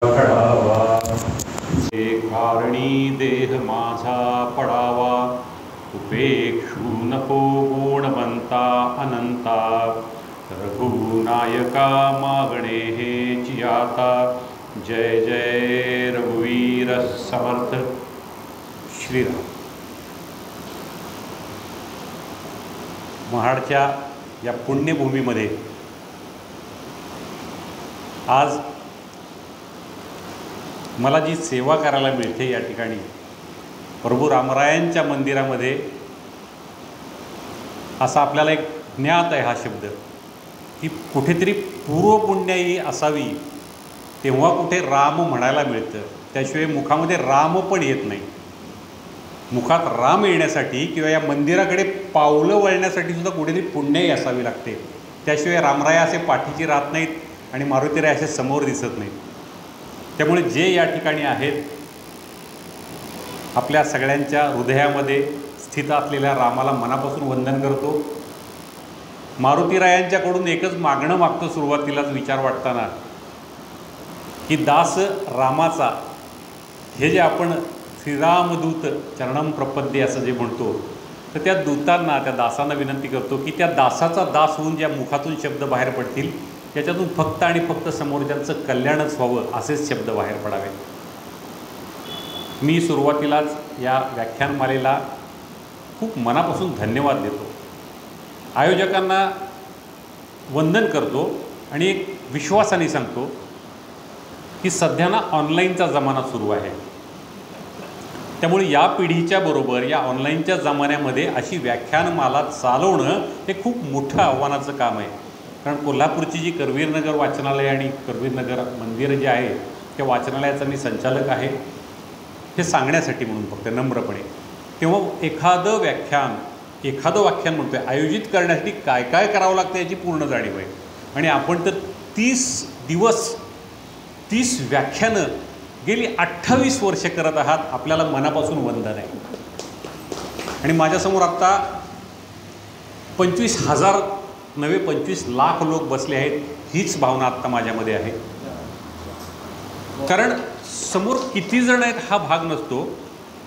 पडावा कारणी देह माझा पडावा, उपेक्षू नको गुणवंता अनंता, रघुनायका मागणे हेची आता। जय जय रघुवीर समर्थ श्रीराम। महाडच्या या पुण्यभूमीमध्ये आज मला जी सेवा करायला मिळते या ठिकाणी प्रभू रामरायांच्या मंदिरामध्ये, असा आपल्याला एक ज्ञात आहे हा शब्द की कुठेतरी पूर्वपुण्याई असावी तेव्हा कुठे राम म्हणायला मिळतं, त्याशिवाय मुखामध्ये राम पण येत नाही। मुखात राम येण्यासाठी किंवा या मंदिराकडे पावलं वळण्यासाठी सुद्धा कुठेतरी पुण्याई असावी लागते, त्याशिवाय रामराया असे पाठीची राहत नाहीत आणि मारुतीराय असे समोर दिसत नाहीत। त्यामुळे जे या ठिकाणी आहेत, आपल्या सगळ्यांच्या हृदयामध्ये स्थित असलेल्या रामाला मनापासून वंदन करतो। मारुतीरायांच्याकडून एकच मागणं मागतो सुरुवातीलाच विचार वाटताना की दास रामाचा, हे जे आपण श्रीरामदूत चरणम प्रपद्ये असं जे म्हणतो, तर त्या दूतांना, त्या दासांना विनंती करतो की त्या दासाचा दास होऊन ज्या मुखातून शब्द बाहेर पडतील त्याच्यातून फक्त आणि फक्त समोरच्यांचं कल्याणच व्हावं असेच शब्द बाहेर पडावे। मी सुरुवातीलाच या व्याख्यानमालेला खूप मनापासून धन्यवाद देतो, आयोजकांना वंदन करतो आणि एक विश्वासाने सांगतो की सध्या ना ऑनलाईनचा जमाना सुरू आहे, त्यामुळे या पिढीच्या बरोबर या ऑनलाईनच्या जमान्यामध्ये अशी व्याख्यानमाला चालवणं हे खूप मोठं आव्हानाचं काम आहे। कारण कोल्हापूरची जी करवीरनगर वाचनालय आणि करवीरनगर मंदिर जे आहे त्या वाचनालयाचा मी संचालक आहे, हे सांगण्यासाठी म्हणून फक्त नम्रपणे। तेव्हा एखादं व्याख्यान म्हणतो आहे आयोजित करण्यासाठी काय काय करावं लागतं याची पूर्ण जाणीव आहे। आणि आपण तर 30 दिवस 30 व्याख्यानं गेली 28 वर्ष करत आहात, आपल्याला मनापासून वंदन आहे। आणि माझ्यासमोर आत्ता 25,000 नवे 25 लाख लोक बसले आहेत, हीच भावना आत्ता माझ्यामध्ये आहे। कारण समोर किती जण आहेत हा भाग नसतो,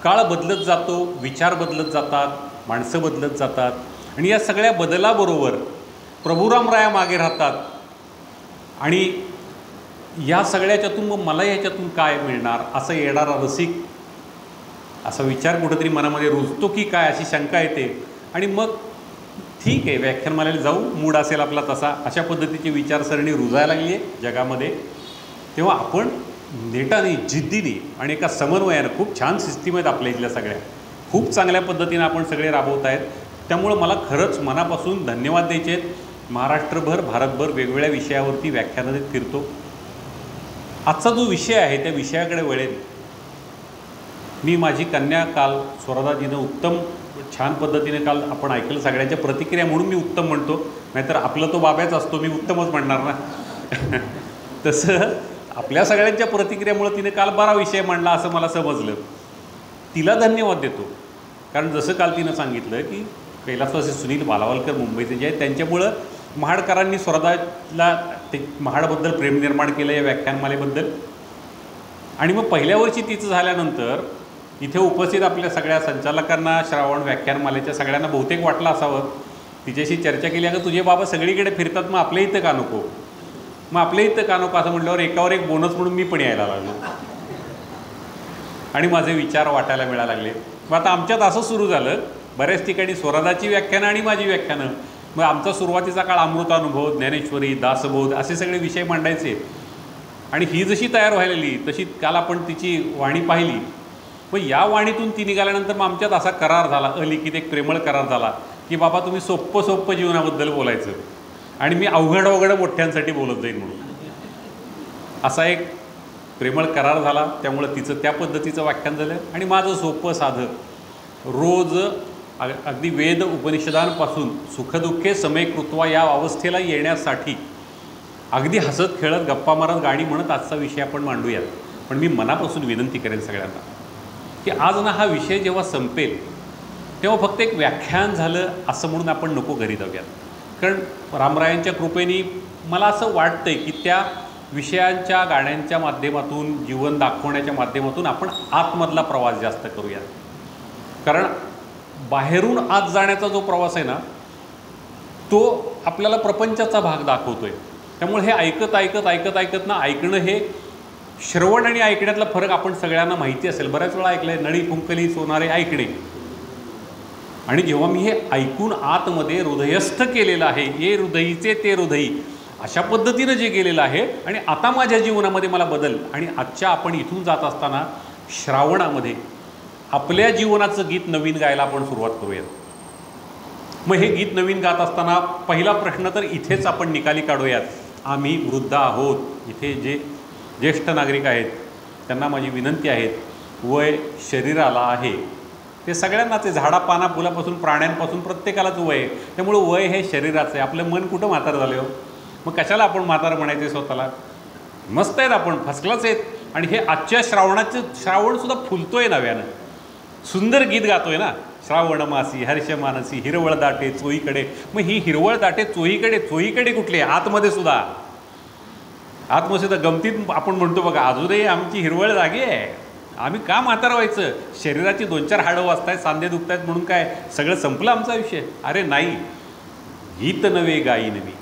काळ बदलत जातो, विचार बदलत जातात, माणसं बदलत जातात आणि या सगळ्या बदलाबरोबर प्रभू रामराया मागे राहतात। आणि या सगळ्याच्यातून मग मला याच्यातून काय मिळणार असं येणारा रसिक असा विचार कुठेतरी मनामध्ये रुजतो की काय, अशी शंका येते। आणि मग ठीक आहे, व्याख्यानमालेला जाऊ, मूड असेल आपला तसा, अशा पद्धतीची विचारसरणी रुजायला लागली आहे जगामध्ये। तेव्हा आपण नेटाने, जिद्दीने आणि एका समन्वयानं, खूप छान सिस्टीम आहेत आपल्या इथल्या सगळ्या, खूप चांगल्या पद्धतीनं आपण सगळे राबवत आहेत। त्यामुळं मला खरंच मनापासून धन्यवाद द्यायचे आहेत। महाराष्ट्रभर, भारतभर वेगवेगळ्या विषयावरती व्याख्यानं देत फिरतो। आजचा जो विषय आहे त्या विषयाकडे वळेल। मी माझी कन्या काल स्वरादाजीनं उत्तम छान पद्धतीने काल आपण ऐकलं, सगळ्यांच्या प्रतिक्रिया म्हणून मी उत्तम म्हणतो, नाहीतर आपलं तो बाब्याच असतो, मी उत्तमच म्हणणार ना। तसं आपल्या सगळ्यांच्या प्रतिक्रियामुळे तिने काल बरा विषय मांडला असं मला समजलं। तिला धन्यवाद देतो, कारण जसं काल तिनं सांगितलं की कैलासवासी सुनील बालावलकर मुंबईचे जे आहेत त्यांच्यामुळं महाडकरांनी स्वरादाला ते महाडबद्दल प्रेम निर्माण केलं या व्याख्यानमालेबद्दल। आणि मग पहिल्या वर्षी तिचं झाल्यानंतर इथे उपस्थित आपल्या सगळ्या संचालकांना, श्रावण व्याख्यानमालेच्या सगळ्यांना बहुतेक वाटलं असावं, तिच्याशी चर्चा केली, अगं तुझे बाबा सगळीकडे फिरतात, मग आपल्या इथं का नको, मग आपल्या इथं का नको असं म्हटल्यावर एकावर एक बोनस म्हणून मी पण यायला लागलो आणि माझे विचार वाटायला मिळायला लागले। मग आता आमच्यात असं सुरू झालं, बऱ्याच ठिकाणी स्वरादाची व्याख्यानं आणि माझी व्याख्यानं, मग आमचा सुरुवातीचा काळ अमृतानुभव, ज्ञानेश्वरी, दासबोध असे सगळे विषय मांडायचे। आणि ही जशी तयार व्हायला तशी काल आपण तिची वाणी पाहिली, मग या वाणीतून ती निघाल्यानंतर मग आमच्यात असा करार झाला, अलिखित एक प्रेमळ करार झाला की बाबा तुम्ही सोप्पं जीवनाबद्दल बोलायचं आणि मी अवघड मोठ्यांसाठी बोलत जाईन म्हणून, असा एक प्रेमळ करार झाला। त्यामुळं तिचं त्या पद्धतीचं व्याख्यान झालं आणि माझं सोपं साधं रोज अगदी वेद उपनिषदांपासून सुखदुःखे समय कृत्वा या अवस्थेला येण्यासाठी अगदी हसत खेळत गप्पा मारत गाणी म्हणत आजचा विषय आपण मांडूयात। पण मी मनापासून विनंती करेन सगळ्यांना की आज ना हा विषय जेव्हा संपेल तेव्हा फक्त एक व्याख्यान झालं असं म्हणून आपण नको घरी जाऊयात। कारण रामरायांच्या कृपेने मला असं वाटतंय की त्या विषयांच्या गाण्यांच्या माध्यमातून, जीवन दाखवण्याच्या माध्यमातून आपण आतमधला प्रवास जास्त करूया. कारण बाहेरून आत जाण्याचा जो प्रवास आहे ना, तो आपल्याला प्रपंचाचा भाग दाखवतो आहे. त्यामुळे हे ऐकत ऐकत ऐकत ऐकत ना, ऐकणं हे श्रवण आणि ऐकण्यातला फरक आपण सगळ्यांना माहिती असेल. बऱ्याच वेळा ऐकलं आहे, नळी फुंकली सोनारे ऐकणे. आणि जेव्हा मी हे ऐकून आतमध्ये हृदयस्थ केलेलं आहे, ये हृदयीचे ते हृदयी, अशा पद्धतीनं जे गेलेलं आहे, आणि आता माझ्या जीवनामध्ये मला बदल. आणि आजच्या आपण इथून जात असताना श्रावणामध्ये आपल्या जीवनाचं गीत नवीन गायला आपण सुरुवात करूयात. मग हे गीत नवीन गात असताना पहिला प्रश्न तर इथेच आपण निकाली काढूयात. आम्ही वृद्ध आहोत. इथे जे ज्येष्ठ नागरिक आहेत त्यांना माझी विनंती आहे, वय शरीराला आहे, ते सगळ्यांनाच आहे. झाडापाना फुलापासून प्राण्यांपासून प्रत्येकालाच वय आहे. त्यामुळे वय हे शरीराचं आहे. आपलं मन कुठं म्हातारं झालं हो? मग कशाला आपण म्हातारं म्हणायचे स्वतःला? मस्त आहेत आपण, फर्स्ट क्लास आहेत. आणि हे आजच्या श्रावणसुद्धा फुलतोय नव्यानं, सुंदर गीत गातोय ना. श्रावण मासी हर्ष मानसी हिरवळ दाटे चोहीकडे. मग ही हिरवळ दाटे चोहीकडे, चोहीकडे कुठली आहे? आतमध्ये सुद्धा गमतीत आपण म्हणतो बघा, अजूनही आमची हिरवळ जागी आहे. आम्ही का म्हातारं व्हायचं? शरीराची 2-4 हाडं वाजत आहेत, सांधे दुखत आहेत म्हणून काय सगळं संपलं आमचा विषय? अरे नाही, गीत नवे गाई नवी.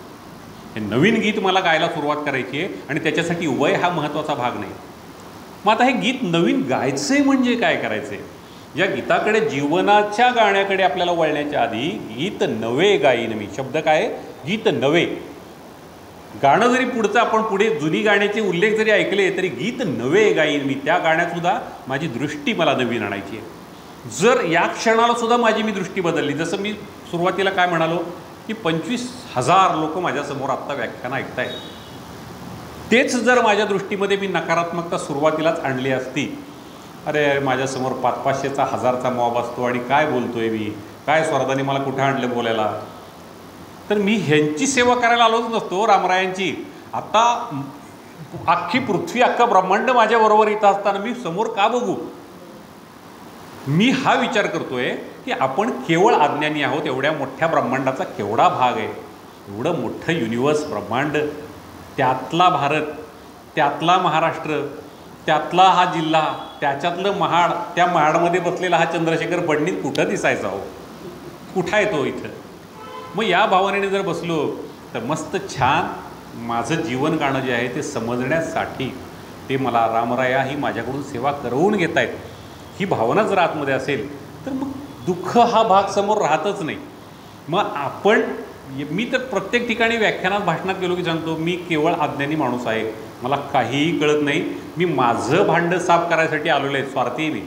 हे नवीन गीत मला गायला सुरुवात करायची आहे, आणि त्याच्यासाठी वय हा महत्त्वाचा भाग नाही. मग आता हे गीत नवीन गायचं आहे म्हणजे काय करायचं आहे? या गीताकडे, जीवनाच्या गाण्याकडे आपल्याला वळण्याच्या आधी गीत नवे गाई नवी. शब्द काय? गीत नवे. गाणं जरी पुढचं आपण पुढे जुनी गाण्याचे उल्लेख जरी ऐकले तरी गीत नवे गाईन मी. त्या गाण्यातसुद्धा माझी दृष्टी मला नवीन आणायची आहे. जर या क्षणाला सुद्धा मी दृष्टी बदलली, जसं मी सुरुवातीला काय म्हणालो की 25,000 लोक माझ्यासमोर आत्ता व्याख्यान ऐकतायत, तेच जर माझ्या दृष्टीमध्ये मी नकारात्मकता सुरुवातीलाच आणली असती, अरे माझ्यासमोर 500-500चा 1000चा मॉब असतो आणि काय बोलतोय मी, काय स्वर्धाने मला कुठं आणलं बोलायला, तर मी ह्यांची सेवा करायला आलोच नसतो, रामरायांची. आता अख्खी पृथ्वी, अख्खं ब्रह्मांड माझ्याबरोबर इथं असताना मी समोर का बघू? मी हा विचार करतोय की आपण केवळ अज्ञानी आहोत. एवढ्या मोठ्या ब्रह्मांडाचा केवढा भाग आहे, एवढं मोठं युनिवर्स, ब्रह्मांड, त्यातला भारत, त्यातला महाराष्ट्र, त्यातला हा जिल्हा, त्याच्यातलं महाड, त्या महाडमध्ये बसलेला हा चंद्रशेखर फडणीस कुठं दिसायचा हो? कुठं आहे तो इथं? मग या भावनेने जर बसलो तर मस्त छान माझं जीवन गाणं जे आहे ते समजण्यासाठी ते मला रामराया ही माझ्याकडून सेवा करवून घेत आहेत, ही भावना जर आतमध्ये असेल तर मग दुःख हा भाग समोर राहतच नाही. मग मी तर प्रत्येक ठिकाणी व्याख्यानात, भाषणात गेलो की सांगतो, मी केवळ अज्ञानी माणूस आहे, मला काहीही कळत नाही, मी माझं भांडं साफ करायसाठी आलेलो आहे, स्वार्थी मी,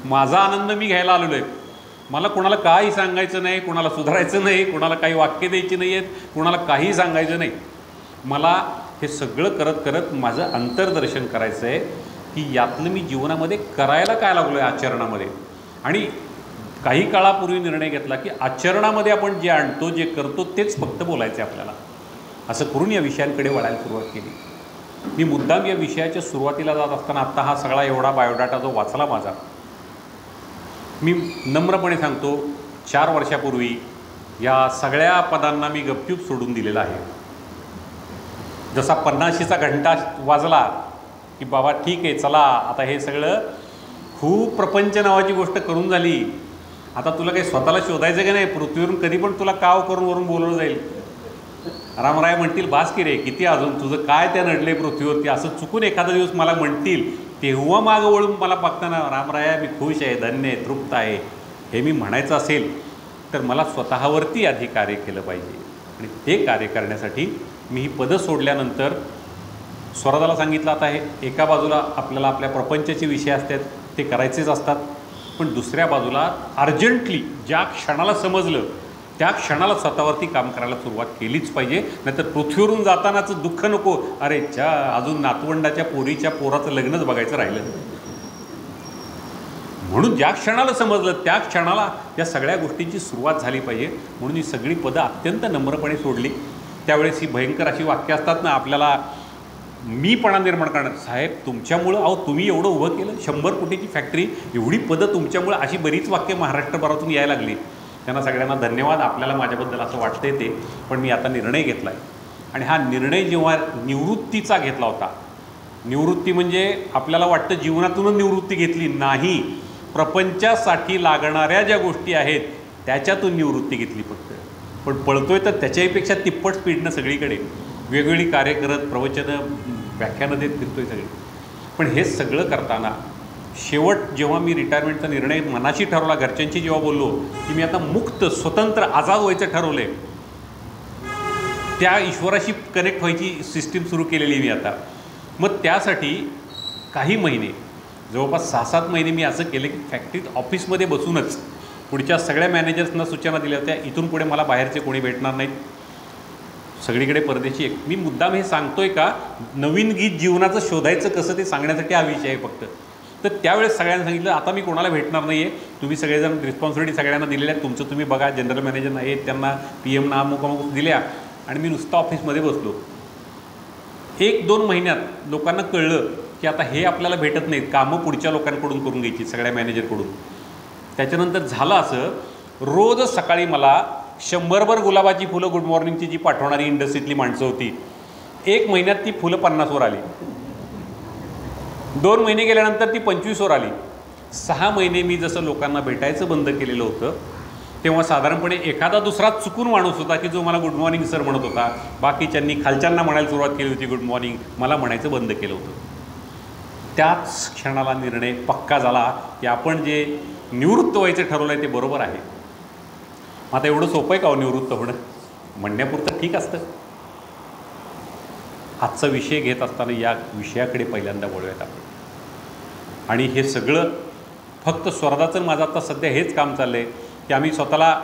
माझा आनंद मी घ्यायला आलेलो आहे. मला कोणाला काही सांगायचं नाही, कोणाला सुधारायचं नाही, कोणाला काही वाक्य द्यायची नाही आहेत, कोणाला काही सांगायचं नाही. मला हे सगळं करत करत माझं अंतर्दर्शन करायचं आहे की यातलं मी जीवनामध्ये करायला काय लागलो आहे आचरणामध्ये. आणि काही काळापूर्वी निर्णय घेतला की आचरणामध्ये आपण जे आणतो, जे करतो तेच फक्त बोलायचं आहे आपल्याला. असं करून या विषयांकडे वळायला सुरुवात केली. मी मुद्दाम या विषयाच्या सुरुवातीला जात असताना आत्ता हा सगळा एवढा बायोडाटा जो वाचला माझा, मी नम्रपणे सांगतो 4 वर्षापूर्वी या सगळ्या पदांना मी गपचूप सोडून दिलेला आहे. जसा 50शीचा घंटा वाजला की बाबा ठीक आहे, चला आता हे सगळं खूप प्रपंच नावाची गोष्ट करून झाली, आता तुला काही स्वतःला शोधायचं की नाही, पृथ्वीवरून कधी पण तुला काव करून वरून बोलवलं जाईल. रामराय म्हणतील बास की रे, किती अजून तुझं काय त्या नडले पृथ्वीवरती, असं चुकून एखादा दिवस मला म्हणतील, तेव्हा मागं वळून मला बघताना रामराया मी खुश आहे, धन्य आहे, तृप्त आहे, हे मी म्हणायचं असेल तर मला स्वतःवरती आधी कार्य केलं पाहिजे. आणि ते कार्य करण्यासाठी मी ही पदं सोडल्यानंतर स्वरादाला सांगितलं, आता हे एका बाजूला आपल्याला आपल्या प्रपंचाचे विषय असतात ते करायचेच असतात, पण दुसऱ्या बाजूला अर्जंटली ज्या क्षणाला समजलं त्या क्षणाला स्वतःवरती काम करायला सुरुवात केलीच पाहिजे. नाहीतर पृथ्वीवरून जातानाचं दुःख नको, अरे अजून नातवंडाच्या पोरीच्या पोराचं लग्नच बघायचं राहिलं. म्हणून ज्या क्षणाला समजलं त्या क्षणाला या सगळ्या गोष्टींची सुरुवात झाली पाहिजे. म्हणून ही सगळी पदं अत्यंत नम्रपणे सोडली. त्यावेळेस ही भयंकर अशी वाक्य असतात ना, आपल्याला मीपणा निर्माण करणार, साहेब तुमच्यामुळं, अहो तुम्ही एवढं उभं केलं, 100 कोटीची फॅक्टरी, एवढी पदं तुमच्यामुळं, अशी बरीच वाक्य महाराष्ट्रभरातून यायला लागली. त्यांना सगळ्यांना धन्यवाद. आपल्याला माझ्याबद्दल असं वाटतंय ते, पण मी आता निर्णय घेतला आहे आणि हा निर्णय जेव्हा निवृत्तीचा घेतला होता, निवृत्ती म्हणजे आपल्याला वाटतं जीवनातूनच निवृत्ती घेतली, नाही, प्रपंचासाठी लागणाऱ्या ज्या गोष्टी आहेत त्याच्यातून निवृत्ती घेतली फक्त. पण पळतोय तर त्याच्याहीपेक्षा तिप्पट स्पीडनं सगळीकडे वेगवेगळी कार्य करत, प्रवचनं, व्याख्यानं देत फिरतोय सगळे. पण हे सगळं करताना शेवट जेव्हा मी रिटायरमेंटचा निर्णय मनाशी ठरवला, घरच्यांशी जेव्हा बोललो की मी आता मुक्त, स्वतंत्र, आझाद व्हायचं ठरवलं आहे, त्या ईश्वराशी कनेक्ट व्हायची सिस्टीम सुरू केलेली मी आता. मग त्यासाठी काही महिने, जवळपास 6-7 महिने मी असं केलं की फॅक्टरीत ऑफिसमध्ये बसूनच पुढच्या सगळ्या मॅनेजर्सना सूचना दिल्या होत्या, इथून पुढे मला बाहेरचे कोणी भेटणार नाहीत, सगळीकडे परदेशी एक. मी मुद्दाम हे सांगतोय का, नवीन गीत जीवनाचं शोधायचं कसं ते सांगण्यासाठी हा विषय आहे फक्त. तर त्यावेळेस सगळ्यांना सांगितलं आता मी कोणाला भेटणार नाही आहे, तुम्ही सगळेजण रिस्पॉन्सिबिलिटी सगळ्यांना दिलेल्या आहेत, तुमचं तुम्ही बघा, जनरल मॅनेजर आहेत त्यांना PM ना अमुक दिल्या, आणि मी नुसतं ऑफिसमध्ये बसलो. 1-2 महिन्यात लोकांना कळलं की आता हे आपल्याला भेटत नाहीत, कामं पुढच्या लोकांकडून करून घ्यायची, सगळ्या मॅनेजरकडून. त्याच्यानंतर झालं असं, रोज सकाळी मला 100 गुलाबाची फुलं गुड मॉर्निंगची जी पाठवणारी इंडस्ट्रीतली माणसं होती, 1 महिन्यात ती फुलं 50वर आली, 2 महिने गेल्यानंतर ती 25वर आली. 6 महिने मी जसं लोकांना भेटायचं बंद केलेलं होतं, तेव्हा साधारणपणे एखादा दुसरा चुकून माणूस होता की जो मला गुड मॉर्निंग सर म्हणत होता, बाकीच्यांनी खालच्यांना म्हणायला सुरुवात केली होती गुड मॉर्निंग, मला म्हणायचं बंद केलं होतं. त्याच क्षणाला निर्णय पक्का झाला की आपण जे निवृत्त व्हायचं ठरवलं आहे ते बरोबर आहे. आता एवढं सोपं आहे का हो निवृत्त होणं? म्हणण्यापुरतं ठीक असतं. आजचा विषय घेत असताना या विषयाकडे पहिल्यांदा वळूयात आपण. आणि हे सगळं फक्त स्वर्गाचं माझं आता सध्या हेच काम चाललं आहे की आम्ही स्वतःला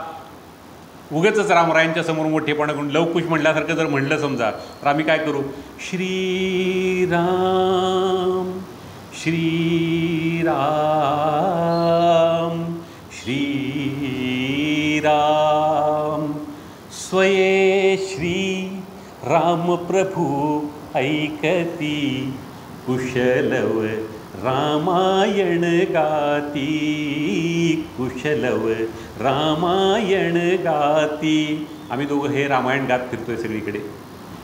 उगाचच रामरायांच्या समोर मोठेपणा करून लवकुश म्हटल्यासारखं जर म्हणलं समजा, तर आम्ही काय करू, श्रीराम श्रीराम श्रीराम स्वये श्री राम प्रभू ऐकती, कुशलव रामायण गाती, कुशलव रामायण गाती. आम्ही दोघं हे रामायण गात फिरतोय सगळीकडे,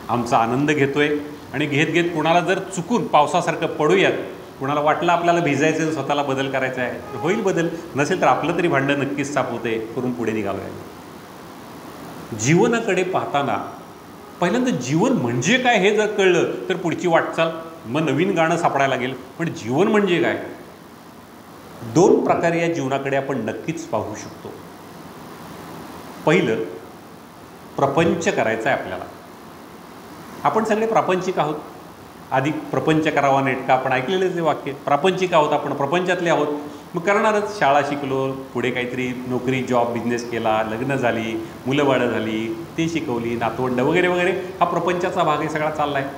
आमचा आनंद घेतोय. आणि घेत घेत कुणाला जर चुकून पावसासारखं पडूयात, कुणाला वाटलं आपल्याला भिजायचं, स्वतःला बदल करायचा आहे, तर होईल बदल, नसेल तर आपलं तरी भांडं नक्कीच साफ होते, करून पुढे निघालो आहे. जीवनाकडे पाहताना पहिल्यांदा जीवन म्हणजे काय हे जर कळलं तर पुढची वाटचाल, मग नवीन गाणं सापडायला लागेल. पण जीवन म्हणजे काय, 2 प्रकारे या जीवनाकडे आपण नक्कीच पाहू शकतो. पहिलं, प्रपंच करायचा आहे आपल्याला. आपण सगळे प्रापंचिक आहोत. आधी प्रपंच करावा नेटका, आपण ऐकलेलं ते वाक्य, प्रापंचिक आहोत आपण, प्रपंचातले आहोत. मग करणारच, शाळा शिकलो, पुढे काहीतरी नोकरी, जॉब, बिझनेस केला, लग्न झाली, मुलं बाळं झाली, ते शिकवली, नातवंड वगैरे वगैरे, हा प्रपंचाचा भाग आहे, सगळा चालला आहे.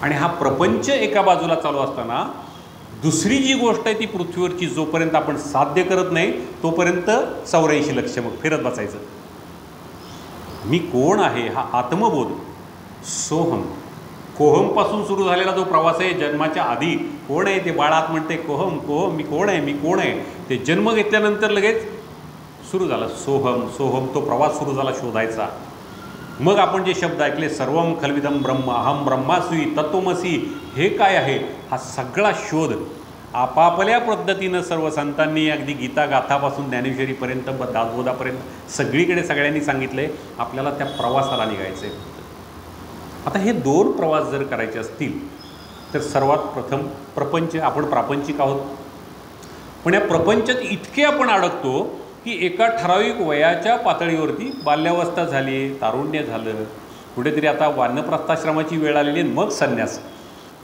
आणि हा प्रपंच एका बाजूला चालू असताना दुसरी जी गोष्ट आहे ती पृथ्वीवरची, जोपर्यंत आपण साध्य करत नाही तोपर्यंत 84 लक्ष मग फिरत बसायचं. मी कोण आहे हा आत्मबोध, सोहम, कोहमपासून सुरू झालेला जो प्रवास आहे, जन्माच्या आधी कोण आहे ते बाळात म्हणते कोहम कोहम, मी कोण आहे, मी कोण आहे, ते जन्म घेतल्यानंतर लगेच सुरू झाला सोहम, सोहम, तो प्रवास सुरू झाला शोधायचा. मग आपण जे शब्द ऐकले, सर्वम खल्विदम ब्रह्म, अहम ब्रह्मास्मी, तत्वमसी, हे काय आहे, हा सगळा शोध आपापल्या पद्धतीनं सर्व संतांनी, अगदी गीता गाथापासून ज्ञानेश्वरीपर्यंत, दासबोधापर्यंत सगळीकडे सगळ्यांनी सांगितलं आहे, आपल्याला त्या प्रवासाला निघायचं आहे. आता हे 2 प्रवास जर करायचे असतील तर सर्वात प्रथम प्रपंच, आपण प्रापंचिक आहोत. पण या प्रपंचात इतके आपण अडकतो की एका ठराविक वयाच्या पातळीवरती, बाल्यावस्था झाली, तारुण्य झालं, कुठेतरी आता वानप्रस्थाश्रमाची वेळ आलेली, मग संन्यास.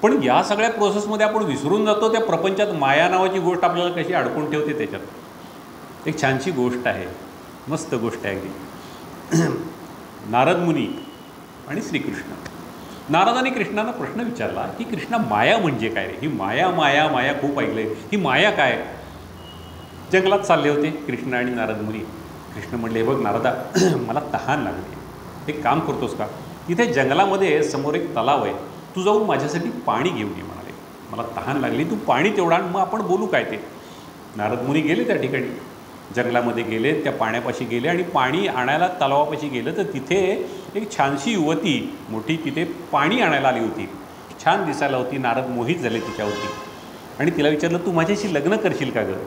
पण या सगळ्या प्रोसेसमध्ये आपण विसरून जातो त्या प्रपंचात माया नावाची गोष्ट आपल्याला कशी अडकून ठेवते. त्याच्यात एक छानशी गोष्ट आहे, मस्त गोष्ट आहे अगदी. नारद मुनी आणि श्रीकृष्ण. नारदांनी कृष्णाला प्रश्न विचारला की कृष्णा, माया म्हणजे काय रे? ही माया माया माया खूप ऐकलं आहे, ही माया काय? जंगलात चालले होते कृष्ण आणि नारद मुनी. कृष्ण म्हणले, बघ नारदा, मला तहान लागली, एक काम करतोस का, इथे जंगलामध्ये समोर एक तलाव आहे, तू जाऊन माझ्यासाठी पाणी घेऊन ये म्हणाले. मला तहान लागली, तू पाणी तेवढा, मग आपण बोलू काय ते. नारद मुनी गेले त्या ठिकाणी, जंगलामध्ये गेले, त्या पाण्यापाशी गेले आणि पाणी आणायला तलावापाशी गेलं तर तिथे एक छानशी युवती मोठी तिथे पाणी आणायला आली होती. छान दिसायला होती. नारद मोहित झाले तिच्यावरती आणि तिला विचारलं, तू माझ्याशी लग्न करशील का गं?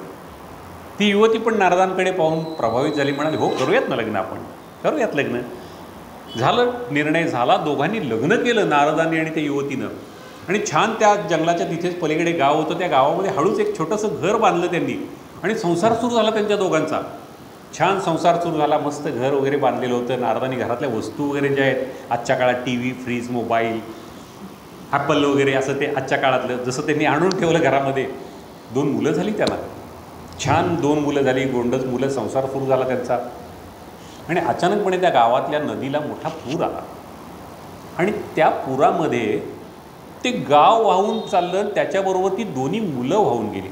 ती युवती पण नारदांकडे पाहून प्रभावित झाली. म्हणाली, हो करूयात ना लग्न, आपण करूयात लग्न. झालं, निर्णय झाला. दोघांनी लग्न केलं, नारदांनी आणि त्या युवतीनं. आणि छान त्या जंगलाच्या तिथेच पलीकडे गाव होतं. त्या गावामध्ये हळूच एक छोटंसं घर बांधलं त्यांनी आणि संसार सुरू झाला त्यांच्या दोघांचा. छान संसार सुरू झाला. मस्त घर वगैरे बांधलेलं होतं. नारदांनी घरातल्या वस्तू वगैरे ज्या आहेत आजच्या काळात TV, fridge, mobile, Apple वगैरे असं ते आजच्या काळातलं जसं त्यांनी आणून ठेवलं घरामध्ये. 2 मुलं झाली त्याला. छान 2 मुलं झाली, गोंडस मुलं. संसार सुरू झाला त्यांचा. आणि अचानकपणे त्या गावातल्या नदीला मोठा पूर आला आणि त्या पुरामध्ये ते गाव वाहून चाललं. त्याच्याबरोबर ती दोन्ही मुलं वाहून गेली.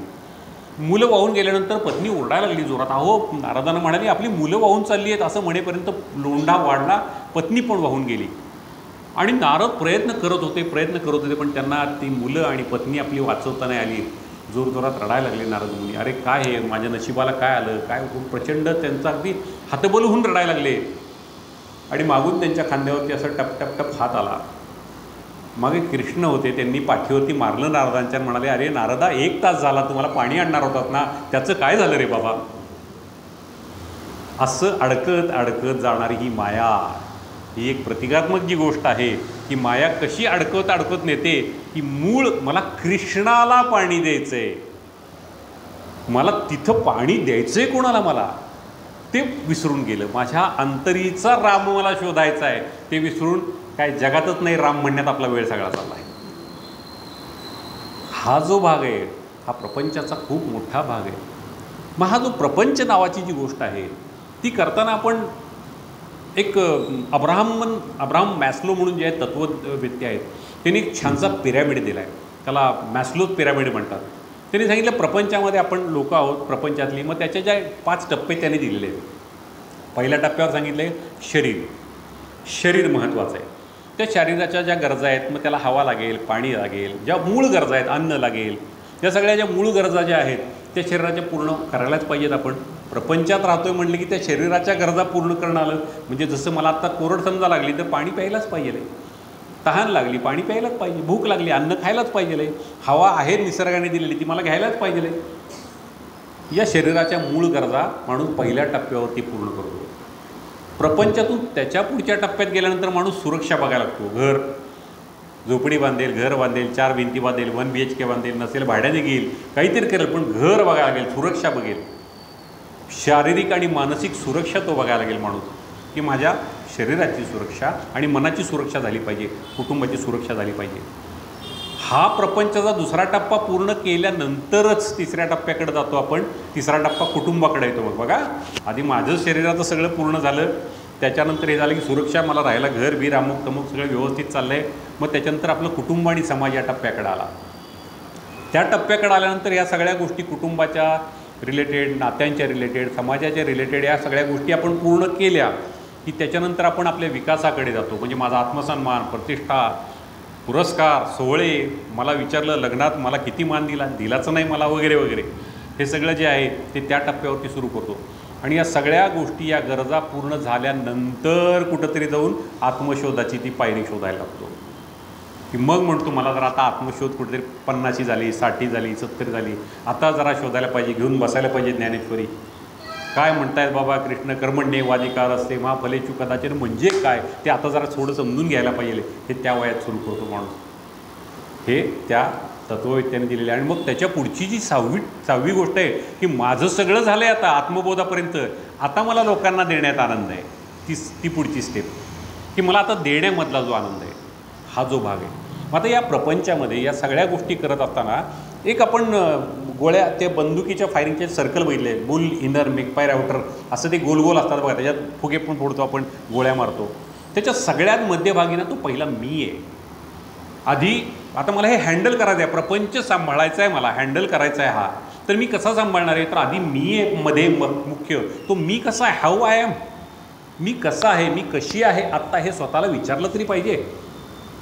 मुलं वाहून गेल्यानंतर पत्नी ओरडायला लागली जोरात. अहो, नारदांना म्हणाली, आपली मुलं वाहून चालली आहेत. असं म्हणेपर्यंत लोंढा वाढला. पत्नी पण वाहून गेली. आणि नारद प्रयत्न करत होते पण त्यांना ती मुलं आणि पत्नी आपली वाचवता नाही आली. जोरजोरात रडायला लागले नारद मुनी. अरे काय हे, माझ्या नशिबाला काय आलं, काय प्रचंड त्यांचा अगदी हातबल होऊन रडायला लागले. आणि मागून त्यांच्या खांद्यावरती असं टप टप टप हात आला. मागे कृष्ण होते, त्यांनी पाठीवरती मारलं नारदांच्या. म्हणाले, अरे नारदा, 1 तास झाला, तुम्हाला पाणी आणणार होतात ना, त्याचं काय झालं रे बाबा? असं अडकत अडकत जाणारी ही माया, ही एक प्रतिकात्मक जी गोष्ट आहे, की माया कशी अडकत अडकत नेते, की मूळ मला कृष्णाला पाणी द्यायचंय, मला तिथं पाणी द्यायचंय कोणाला, मला ते विसरून गेलं. माझ्या अंतरीचा राम मला शोधायचा आहे, ते विसरून काय जगातच नाही राम म्हणण्यात आपला वेळ सगळा चालला आहे. हा जो भाग आहे हा प्रपंचाचा खूप मोठा भाग आहे. मग हा जो प्रपंच नावाची जी गोष्ट आहे ती करताना आपण एक अब्राहम मॅस्लो म्हणून जे आहेत तत्ववेत्ते आहेत, त्यांनी एक छानसा पिरॅमिड दिला आहे. त्याला मॅस्लोज पिरॅमिड म्हणतात. त्यांनी सांगितलं प्रपंचामध्ये आपण लोक आहोत प्रपंचातली. मग त्याच्या ज्या 5 टप्पे त्यांनी दिलेले आहेत. पहिल्या टप्प्यावर सांगितले शरीर महत्त्वाचं आहे. त्या शरीराच्या ज्या गरजा आहेत, मग त्याला हवा लागेल, पाणी लागेल, ज्या मूळ गरजा आहेत, अन्न लागेल, या सगळ्या ज्या मूळ गरजा ज्या आहेत त्या शरीराच्या पूर्ण करायलाच पाहिजेत. आपण प्रपंचात राहतोय म्हणलं की त्या शरीराच्या गरजा पूर्ण करणं आलं. म्हणजे जसं मला आत्ता कोरड समजा लागली तर पाणी प्यायलाच पाहिजे, तहान लागली पाणी प्यायलाच पाहिजे, भूक लागली अन्न खायलाच पाहिजे, हवा आहे निसर्गाने दिलेली ती मला घ्यायलाच पाहिजे. या शरीराच्या मूळ गरजा माणूस पहिल्या टप्प्यावरती पूर्ण करतो. प्रपंचातून त्याच्या पुढच्या टप्प्यात गेल्यानंतर माणूस सुरक्षा बघायला लागतो. घर झोपडी बांधेल, घर बांधेल, 4 भिंती बांधेल, 1 BHK बांधेल, नसेल भाड्याने घेईल, काहीतरी करेल, पण घर बघायला लागेल, सुरक्षा बघेल. शारीरिक आणि मानसिक सुरक्षा तो बघायला लागेल माणूस, की माझ्या शरीराची सुरक्षा आणि मनाची सुरक्षा झाली पाहिजे, कुटुंबाची सुरक्षा झाली पाहिजे. हा प्रपंचाचा दुसरा टप्पा पूर्ण केल्यानंतरच तिसऱ्या टप्प्याकडे जातो आपण. तिसरा टप्पा कुटुंबाकडे येतो. मग बघा, आधी माझं शरीराचं सगळं पूर्ण झालं, त्याच्यानंतर हे झालं की सुरक्षा, मला राहायला घर बीर अमुक तमुक सगळं व्यवस्थित चाललं आहे. मग त्याच्यानंतर आपलं कुटुंब आणि समाज या टप्प्याकडे आला. त्या टप्प्याकडे आल्यानंतर या सगळ्या गोष्टी कुटुंबाच्या रिलेटेड, नात्यांच्या रिलेटेड, समाजाच्या रिलेटेड या सगळ्या गोष्टी आपण पूर्ण केल्या की त्याच्यानंतर आपण आपल्या विकासाकडे जातो. म्हणजे माझा आत्मसन्मान, प्रतिष्ठा, पुरस्कार, सोहळे, मला विचारलं लग्नात मला किती मान दिलाच नाही मला, वगैरे वगैरे, हे सगळं जे आहे ते त्या टप्प्यावरती सुरू करतो. आणि या सगळ्या गोष्टी, या गरजा पूर्ण झाल्यानंतर कुठंतरी जाऊन आत्मशोधाची ती पायरी शोधायला लागतो. की मग म्हणतो मला जरा आता आत्मशोध कुठेतरी 50 झाली, 60 झाली, 70 झाली, आता जरा शोधायला पाहिजे, घेऊन बसायला पाहिजे ज्ञानेश्वरी. काय म्हणतायत बाबा, कृष्ण कर्मण्येवाधिकार असते मा फलेषु कदाचन म्हणजे काय, ते आता जरा थोडं समजून घ्यायला पाहिजे. हे त्या वयात सुरू करतो माणूस. हे त्या तत्ववेत्याने दिलेले. आणि मग त्याच्या पुढची जी 6वी गोष्ट आहे की माझं सगळं झालं आहे आता आत्मबोधापर्यंत, आता मला लोकांना देण्यात आनंद आहे. ती पुढची स्टेप, की मला आता देण्यामधला जो आनंद आहे हा जो भाग आहे. मग आता या प्रपंचामध्ये या सगळ्या गोष्टी करत असताना एक आपण गोळ्या, ते बंदुकीच्या फायरिंगचे सर्कल बघितले, बुल इनर मेकपायर आउटर, असं ते गोल गोल असतात बघा, त्याच्यात फुगे पण फोडतो आपण, गोळ्या मारतो. त्याच्या सगळ्यात मध्यभागी ना तो पहिला मी आहे. आधी आता मला हे हँडल करायचं आहे, प्रपंच सांभाळायचा आहे, मला हँडल करायचा आहे हा, तर मी कसा सांभाळणार आहे, तर आधी मी आहे मध्ये मुख्य. तो मी कसा आहे, हाऊ आय एम, मी कसा आहे, मी कशी आहे आत्ता, हे स्वतःला विचारलं तरी पाहिजे.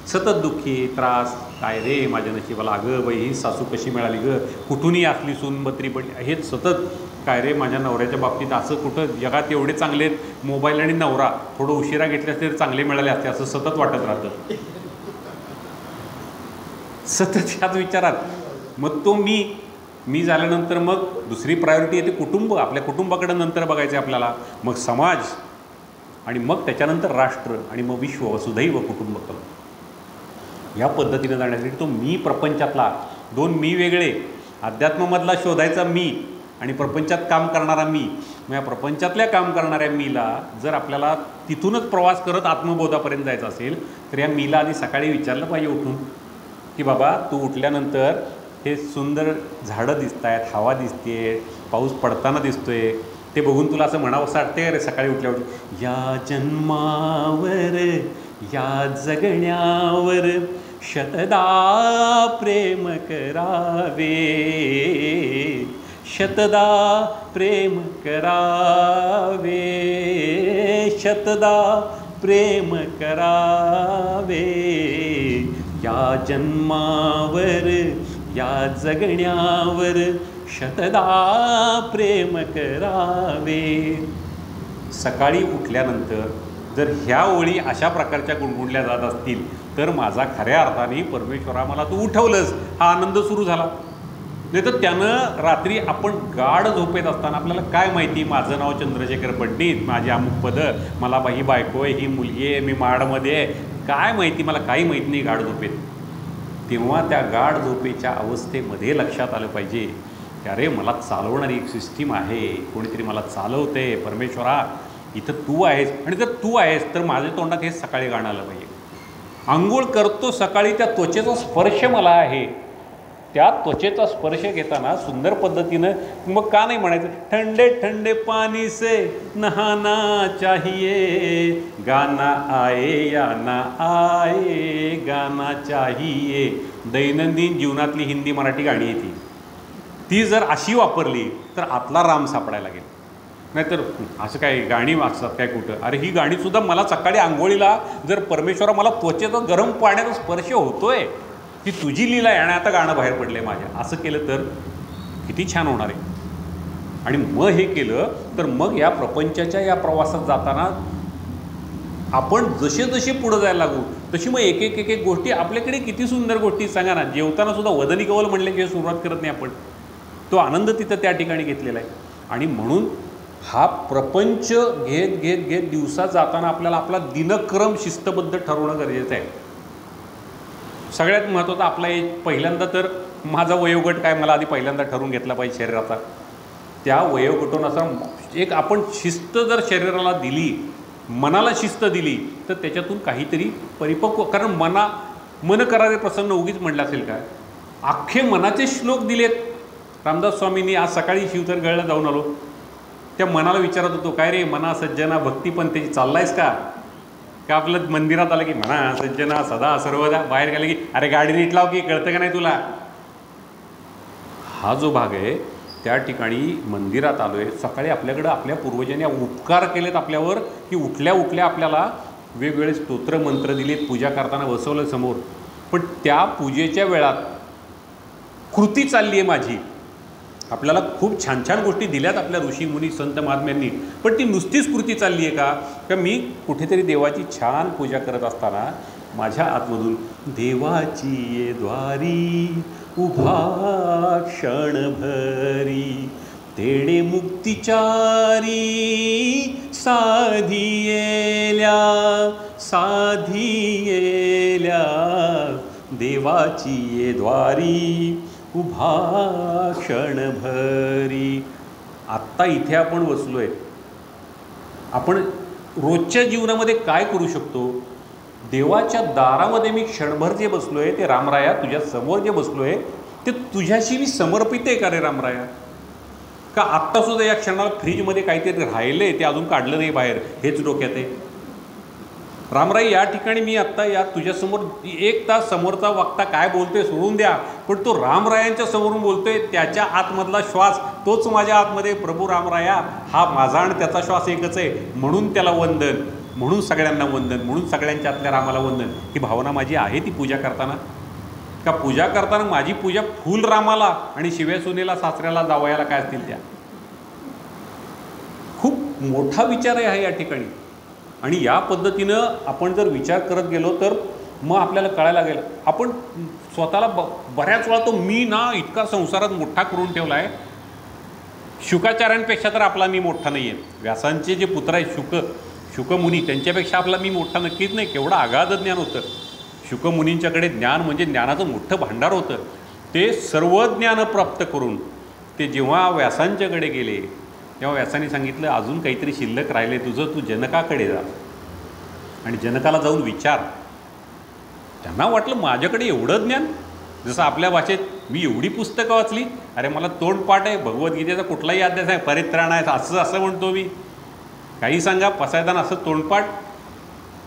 सतत दुःखी, त्रास, काय रे माझ्या नशिबाला, अगं बाई ही सासू कशी मिळाली गं, कुठूनही असली सून बत्री पडली, हे सतत काय रे माझ्या नवऱ्याच्या बाबतीत असं कुठं जगात एवढे चांगले मोबाईल आणि नवरा थोडं उशिरा घेतल्या तरी चांगले मिळाले असते असं सतत वाटत राहतं, सतत ह्याच विचारात. मग तो मी झाल्यानंतर मग दुसरी प्रायोरिटी येते कुटुंब. आपल्या कुटुंबाकडे नंतर बघायचं आपल्याला, मग समाज, आणि मग त्याच्यानंतर राष्ट्र, आणि मग विश्व. वसुधैव कुटुंबकम. या पद्धतीने जाण्यासाठी तो मी प्रपंचातला, दोन मी वेगळे, अध्यात्मामधला शोधायचा मी आणि प्रपंचात काम करणारा मी. मग या प्रपंचातल्या काम करणाऱ्या मीला जर आपल्याला तिथूनच प्रवास करत आत्मबोधापर्यंत जायचं असेल तर या मीला आधी सकाळी विचारलं पाहिजे उठून की बाबा तू उठल्यानंतर हे सुंदर झाडं दिसत आहेत, हवा दिसते, पाऊस पडताना दिसतोय, ते बघून तुला असं म्हणावं असं वाटतंय रे सकाळी उठल्यावर, या जन्मावर या जगण्यावर शतदा प्रेम करावे, शतदा प्रेम करावे, शतदा प्रेम करावे, या जन्मावर या जगण्यावर शतदा प्रेम करावे. सकाळी उठल्यानंतर जर ह्या ओळी अशा प्रकारच्या गुणगुणल्या जात असतील तर माझा खऱ्या अर्थाने परमेश्वरा मला तू उठवलंस हा आनंद सुरू झाला. नाही तर त्यानं रात्री आपण गाढ झोपेत असताना आपल्याला काय माहिती माझं नाव चंद्रशेखर पंडित, माझी अमुक पदं, मला ही बायको आहे, ही मुलगी आहे, मी माडमध्ये आहे, काय माहिती, मला काही माहीत नाही गाढ झोपेत. तेव्हा त्या गाढ झोपेच्या अवस्थेमध्ये लक्षात आलं पाहिजे की अरे मला चालवणारी एक सिस्टीम आहे, कोणीतरी मला चालवते, परमेश्वरा इथं तू आहेस. आणि जर तू आहेस तर माझ्या तोंडात हे सकाळी गाणं आलं पाहिजे. आंघोळ करतो सकाळी, त्या त्वचेचा स्पर्श मला आहे, त्या त्वचेचा स्पर्श घेताना सुंदर पद्धतीनं मग का नाही म्हणायचं ठंडे ठंडे पानी से नहाना चाहिए, गाना आए या ना आए, गाना चाहिए. दैनंदिन जीवनातली हिंदी मराठी गाणी आहे ती जर अशी वापरली तर आतला राम सापडायला लागेल. नाहीतर असं काय गाणी वाचतात काय कुठं, अरे ही गाणीसुद्धा मला सकाळी आंघोळीला जर परमेश्वरा मला त्वचेचा गरम पाण्याचा स्पर्श होतोय, ती तुझी लीला आहे आणि आता गाणं बाहेर पडले माझ्या, असं केलं तर किती छान होणार आहे. आणि मग हे केलं तर मग या प्रपंचाच्या या प्रवासात जाताना आपण जसे जसे पुढं जायला लागू तशी मग एक एक एक एक गोष्टी आपल्याकडे किती सुंदर गोष्टी सांगा ना. जेवताना सुद्धा वदनी कवल म्हणल्याशिवाय सुरुवात करत नाही आपण, तो आनंद तिथं त्या ठिकाणी घेतलेला आहे. आणि म्हणून हा प्रपंच घेत घेत घेत दिवसात जाताना आपल्याला आपला दिनक्रम शिस्तबद्ध ठरवणं गरजेचं आहे. सगळ्यात महत्त्वाचं आपला एक पहिल्यांदा तर माझा वयोगट काय मला आधी पहिल्यांदा ठरवून घेतला पाहिजे शरीराचा. त्या वयोगटानुसार एक आपण शिस्त जर शरीराला दिली, मनाला शिस्त दिली तर त्याच्यातून काहीतरी परिपक्व, कारण मन करारे प्रसन्न उगीच म्हणलं असेल काय, अख्खे मनाचे श्लोक दिलेत. रामदास स्वामींनी आज सकाळी शिवथरगडला जाऊन आलो, त्या मनाला विचारत होतो काय रे मना सज्जना भक्ती पण त्याची चाललायस का आपलं मंदिरात आलं की म्हणा सज्जना सदा सर्वदा, बाहेर गेलं की अरे गाडी नीट लाव की कळतं का नाही तुला. हा जो भाग आहे त्या ठिकाणी मंदिरात आलो आहे, सकाळी आपल्याकडं आपल्या पूर्वजांनी उपकार केलेत आपल्यावर की उठल्या उठल्या आपल्याला वेगवेगळे स्तोत्र मंत्र दिलेत, पूजा करताना बसवलं समोर. पण त्या पूजेच्या वेळात कृती चालली आहे माझी, आपल्याला खूप छान छान गोष्टी दिल्यात आपल्या ऋषी मुनी संत महात्म्यांनी, पण ती नुसतीच कृती चालली आहे का मी कुठेतरी देवाची छान पूजा करत असताना माझ्या आतमधून देवाची ये द्वारी उभा क्षणभरी तेडे मुक्तिचारी साधियेल्या देवाची ये द्वारी उभा क्षणभरी. आत्ता इथे आपण बसलो आहे, आपण रोजच्या जीवनामध्ये काय करू शकतो. देवाच्या दारामध्ये मी क्षणभर जे बसलो आहे ते रामराया तुझ्या समोर जे बसलो आहे ते तुझ्याशी मी समर्पित आहे का रे रामराया, का आत्तासुद्धा या क्षणाला फ्रीजमध्ये काहीतरी राहिलं आहे ते अजून काढलं नाही बाहेर, हेच डोक्यात आहे. रामराई या ठिकाणी मी आत्ता या तुझ्यासमोर 1 तास समोरचा वक्ता काय बोलतोय सोडून द्या, पण तो रामरायांच्या समोरून बोलतोय, त्याच्या आतमधला श्वास तोच माझ्या आतमध्ये, प्रभू रामराया हा माझा आणि त्याचा श्वास एकच आहे, म्हणून त्याला वंदन, म्हणून सगळ्यांना वंदन, म्हणून सगळ्यांच्या आतल्या रामाला वंदन. ही भावना माझी आहे ती पूजा करताना, का पूजा करताना माझी पूजा फुल रामाला आणि शिव्या सुनेला सासऱ्याला जावयाला काय असतील त्या, मोठा विचार आहे हा या ठिकाणी. आणि या पद्धतीनं आपण जर विचार करत गेलो तर मग आपल्याला कळायला लागेल. आपण स्वतःला बऱ्याच वेळा तो मी ना इतका संसारात मोठा करून ठेवला आहे. शुकाचार्यांपेक्षा तर आपला मी मोठा नाही आहे. व्यासांचे जे पुत्र आहेत शुकमुनी, त्यांच्यापेक्षा आपला मी मोठा नक्कीच नाही. केवढं अगाध ज्ञान होतं शुकमुनींच्याकडे. ज्ञान म्हणजे ज्ञानाचं मोठं भांडार होतं. ते सर्व ज्ञान प्राप्त करून ते जेव्हा व्यासांच्याकडे गेले तेव्हा व्यासांनी सांगितलं अजून काहीतरी शिल्लक राहिले तुझं, तू जनकाकडे जा आणि जनकाला जाऊन विचार. त्यांना वाटलं माझ्याकडे एवढं ज्ञान, जसं आपल्या भाषेत मी एवढी पुस्तकं वाचली, अरे मला तोंडपाठ आहे, भगवद्गीतेचा कुठलाही अध्याय आहे, परित्राण आहे, असं म्हणतो मी. काही सांगा पसायदान असं तोंडपाठ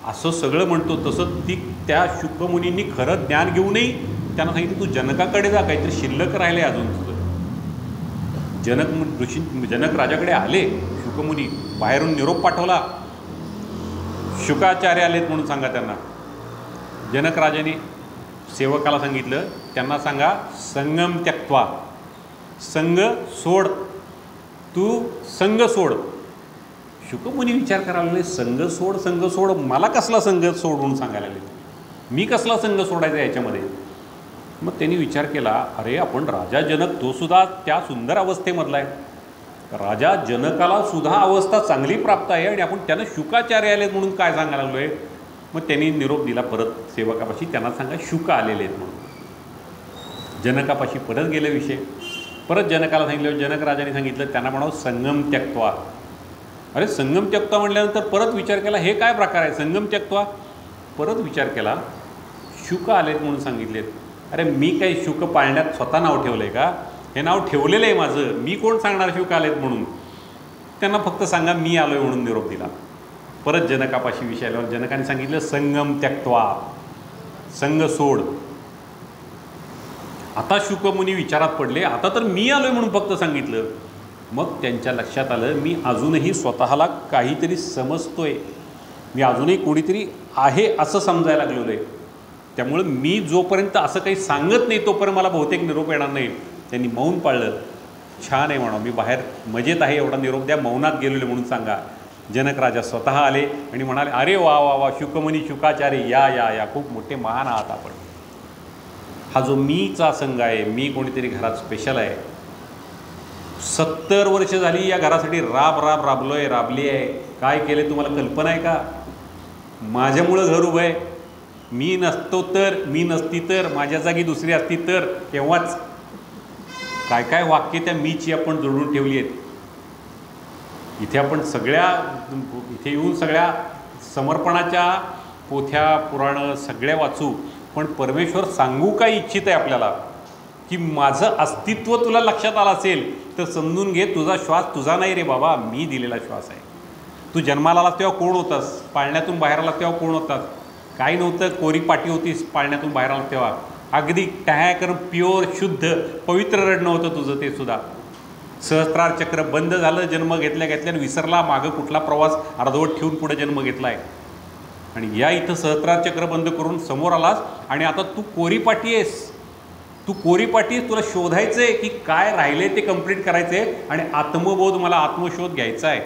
असं सगळं म्हणतो. तसं त्या शुकमुनींनी खरं ज्ञान घेऊनही त्यांना सांगितलं तू जनकाकडे जा, काहीतरी शिल्लक राहिले अजून तुझं. जनक राजाकडे आले शुकमुनी, बाहेरून निरोप पाठवला, शुकाचार्य आलेत म्हणून सांगा त्यांना. जनक राजाने सेवकाला सांगितलं त्यांना सांगा संगम त्यक्त्वा, संग सोड, तू संग सोड. शुकमुनी विचार करायला लागले संग सोड, मला कसला संग सोड म्हणून सांगायला लागले, मी कसला संग सोडायचा याच्यामध्ये. मग त्यांनी विचार केला अरे आपण राजा जनक तो सुद्धा त्या सुंदर अवस्थेमधला आहे. राजा जनकाला सुद्धा अवस्था चांगली प्राप्त आहे आणि आपण त्यानं शुकाचार्य आलेत म्हणून काय सांगायला लागलो आहे. मग त्यांनी निरोप दिला परत सेवकापाशी, त्यांना सांगा शुक आलेले आहेत म्हणून. जनकापाशी परत गेले विषय. परत जनकाला सांगितलं, जनक राजाने सांगितलं त्यांना म्हणावं संगम त्यक्त्वा. अरे संगम त्यक्त्वा म्हटल्यानंतर परत विचार केला हे काय प्रकार आहे संगम त्यक्त्वा. परत विचार केला शुक आलेत म्हणून सांगितलेत. अरे मी काही शुक पाळण्यात स्वतः नाव ठेवलं आहे का, हे नाव ठेवलेलं आहे माझं, मी कोण सांगणार शुक आलेत म्हणून. त्यांना फक्त सांगा मी आलो आहे म्हणून निरोप दिला. परत जनकापाशी विषय आल्यावर जनकाने सांगितलं संगम त्यक्त्वा, संग सोड. आता शुकमुनी विचारात पडले, आता तर मी आलो आहे म्हणून फक्त सांगितलं. मग त्यांच्या लक्षात आलं मी अजूनही स्वतःला काहीतरी समजतोय, मी अजूनही कोणीतरी आहे असं समजायला लागलेलो आहे. त्यामुळं मी जोपर्यंत असं काही सांगत नाही तोपर्यंत मला बहुतेक निरोप येणार नाही. त्यांनी मौन पाळलं. छान आहे म्हणा, मी बाहेर मजेत आहे एवढा निरोप द्या, मौनात गेलेले म्हणून सांगा. जनक राजा स्वतः आले आणि म्हणाले अरे वा वा वा शुकमुनी शुकाचार्य या या या, खूप मोठे महान आहात आपण. हा जो मीचा संघ आहे, मी कोणीतरी घरात स्पेशल आहे, 70 वर्ष झाली या घरासाठी राबली आहे. काय केले तुम्हाला कल्पना आहे का. माझ्यामुळं घर उभं आहे, मी नसती तर माझ्या जागी दुसरी असती तर तेव्हाच. काय काय वाक्य त्या मीची आपण जोडून ठेवली आहेत. इथे आपण इथे येऊन सगळ्या समर्पणाच्या पोथ्या पुराणं सगळ्या वाचू, पण परमेश्वर सांगू काय इच्छित आहे आपल्याला की माझं अस्तित्व तुला लक्षात आलं असेल तर समजून घे तुझा श्वास तुझा नाही रे बाबा, मी दिलेला श्वास आहे. तू जन्माला आलास तेव्हा कोण होतास, पाळण्यातून बाहेर आलास तेव्हा कोण होतास, काही नव्हतं, कोरी पाटी होतीस पाळण्यातून बाहेर आलास तेव्हा. अगदी काय करून प्युअर शुद्ध पवित्र रडणं होतं तुझं ते सुद्धा. सहस्त्रार चक्र बंद झालं, जन्म घेतल्याने विसरला मागं कुठला प्रवास अर्धवट ठेवून पुढे जन्म घेतला आहे. आणि या इथं सहस्त्रार चक्र बंद करून समोर आलास आणि आता तू कोरीपाटी आहेस. तुला शोधायचं आहे की काय राहिले ते कंप्लीट करायचं आहे आणि आत्मबोध, मला आत्मशोध घ्यायचा आहे.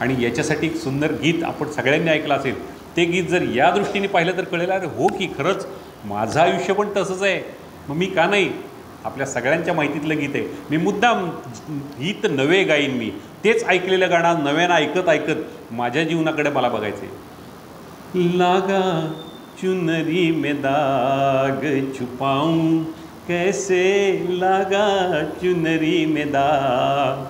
आणि याच्यासाठी एक सुंदर गीत आपण सगळ्यांनी ऐकलं असेल. ते गीत जर या दृष्टीने पाहिलं तर कळेल अरे हो की खरंच माझं आयुष्य पण तसंच आहे, मग मी का नाही. आपल्या सगळ्यांच्या माहितीतलं गीत आहे. मी मुद्दाम गीत नवे गाईन, मी तेच ऐकलेलं गाणं नव्यानं ऐकत माझ्या जीवनाकडे मला बघायचं आहे. लागा चुनरी में दाग छुपाऊं कैसे, लागा चुनरी में दाग,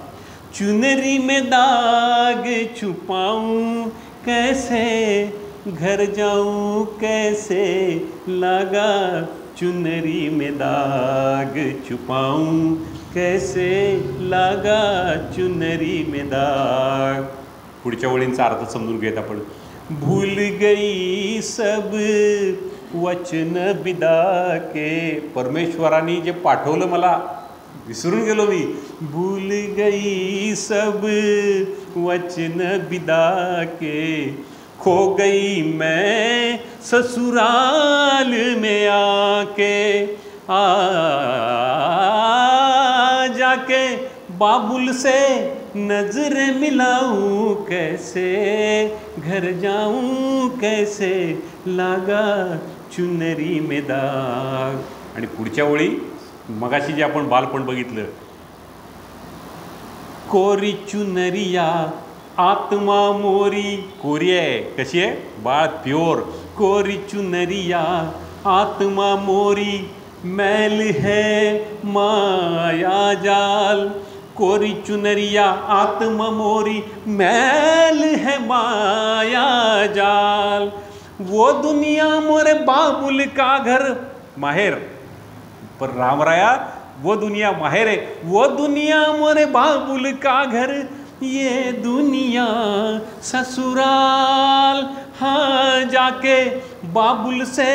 चुनरी में दाग छुपाऊं कैसे, घर जाऊं कैसे, लागा चुनरी में दाग छुपाऊं कैसे, लागा चुनरी में दाग. पुढच्या ओळींचा अर्थ समजून घेत आपण. भूल गई सब वचन बिदा के, परमेश्वराने जे पाठवलं मला विसरून गेलो मी. भूल गई सब वचन बिदा के, खो गई मैं ससुराल में आके, जाके बाबुल से नजरें मिलाऊं कैसे, घर जाऊं कैसे, लागा चुनरी में दाग. आणि पुढच्या ओळी मगाशी जे आपण बालपण बघितलं, कोरी चुनरिया आत्मा मोरी. कोरी आहे, कशी आहे बाळ, प्योर. कोरी चुनरिया आत्मा मोरी, मैल है माया जाल. कोरी चुनरिया आत्मा मोरी, मैल है माया जाल. वो दुनिया मोरे बाबुल का घर, माहेर. पर रामराया वो दुनिया माहेर है. वो दुनिया मोरे बाबुल का घर, ये दुनिया ससुराल. हाँ जाके बाबुल से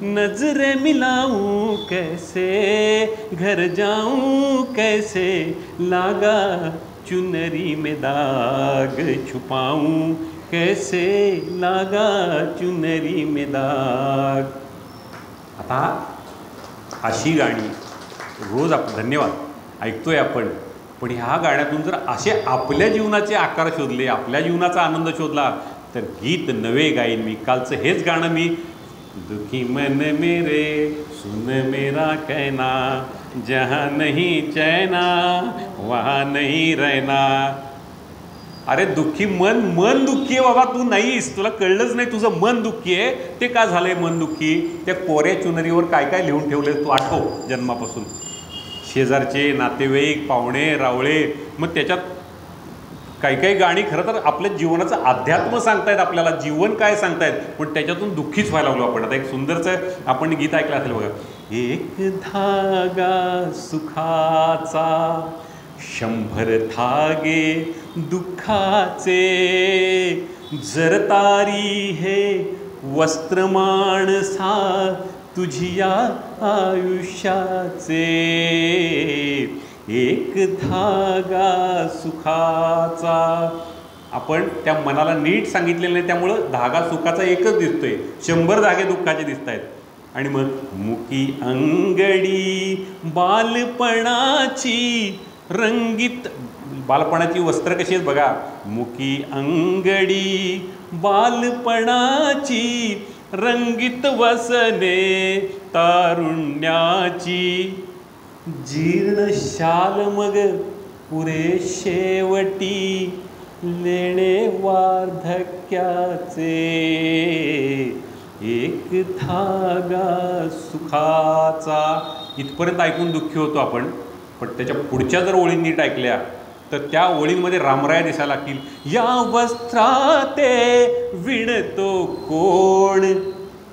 नजरें मिलाऊं कैसे, घर जाऊं कैसे, लागा चुनरी में दाग. छुपाऊं कैसे, लागा चुनरी में दाग. आता अशी गाणी रोज धन्यवाद ऐकतोय आपण, पण ह्या गाण्यातून जर असे आपल्या जीवनाचे आकार शोधले, आपल्या जीवनाचा आनंद शोधला, तर गीत नवे गाईन मी. कालचं हेच गाणं मी, दुखी मन मेरे सुन मेरा कहना, जहाँ नहीं चैना वहाँ नहीं रहना. अरे दुःखी मन, मन दुःखी आहे बाबा, तू नाहीस, तुला कळलंच नाही, तुझं मन दुःखी आहे. ते का झालंय मन दुःखी? त्या कोऱ्या चुनरीवर काय काय लिहून ठेवले तू आठव जन्मापासून. शेजारचे, नातेवाईक, पाहुणे, रावळे. मग त्याच्यात काही काही गाणी खरं तर आपल्या जीवनाचं अध्यात्म सांगतायत, आपल्याला जीवन काय सांगतायत, पण त्याच्यातून दुःखीच व्हायला लागलो आपण. आता एक सुंदरचं आपण गीत ऐकलं असेल बघा. एक धागा सुखाचा, 100 धागे दुःखाचे, जरतारी हे वस्त्र माणसा तुझिया आयुष्याचे. एक धागा सुखाचा. आपण त्या मनाला नीट सांगितलेलं नाही, त्यामुळं धागा सुखाचा एकच दिसतोय, 100 धागे दुःखाचे दिसत आहेत. आणि मग मुकी अंगडी बालपणाची रंगीत, बालपणाची वस्त्र कशी आहेत बघा. मुकी अंगडी बालपणाची रंगीत वसने तारुण्याची, जीर्ण शाल मग पुरे शेवटी लेणे वार्धक्याचे. एक धागा सुखाचा. इथपर्यंत ऐकून दुःखी होतो आपण, पण त्याच्या पुढच्या जर ओळी नीट ऐकल्या तर त्या ओळींमध्ये रामराया दिसायला लागतील. या वस्त्राते विणतो कोण,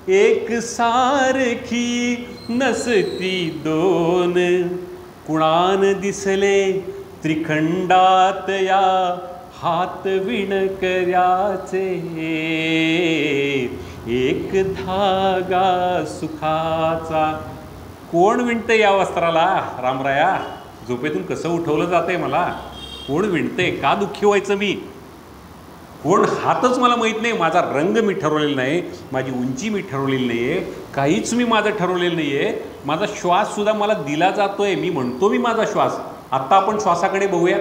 एक सारखी नसती दोन. कुणान दिसले त्रिखंडात या हात विणकऱ्याचे. एक धागा सुखाचा. कोण विणते या वस्त्राला रामराया? झोपेतून कसं उठवलं जातंय मला? कोण विणते? का दुःखी व्हायचं मी? कोण? हातच मला माहीत नाही, माझा रंग मी ठरवलेला नाही, माझी उंची मी ठरवलेली नाही आहे, काहीच मी माझं ठरवलेलं नाही आहे. माझा श्वाससुद्धा मला दिला जातो आहे, मी म्हणतो मी माझा श्वास. आत्ता आपण श्वासाकडे बघूया,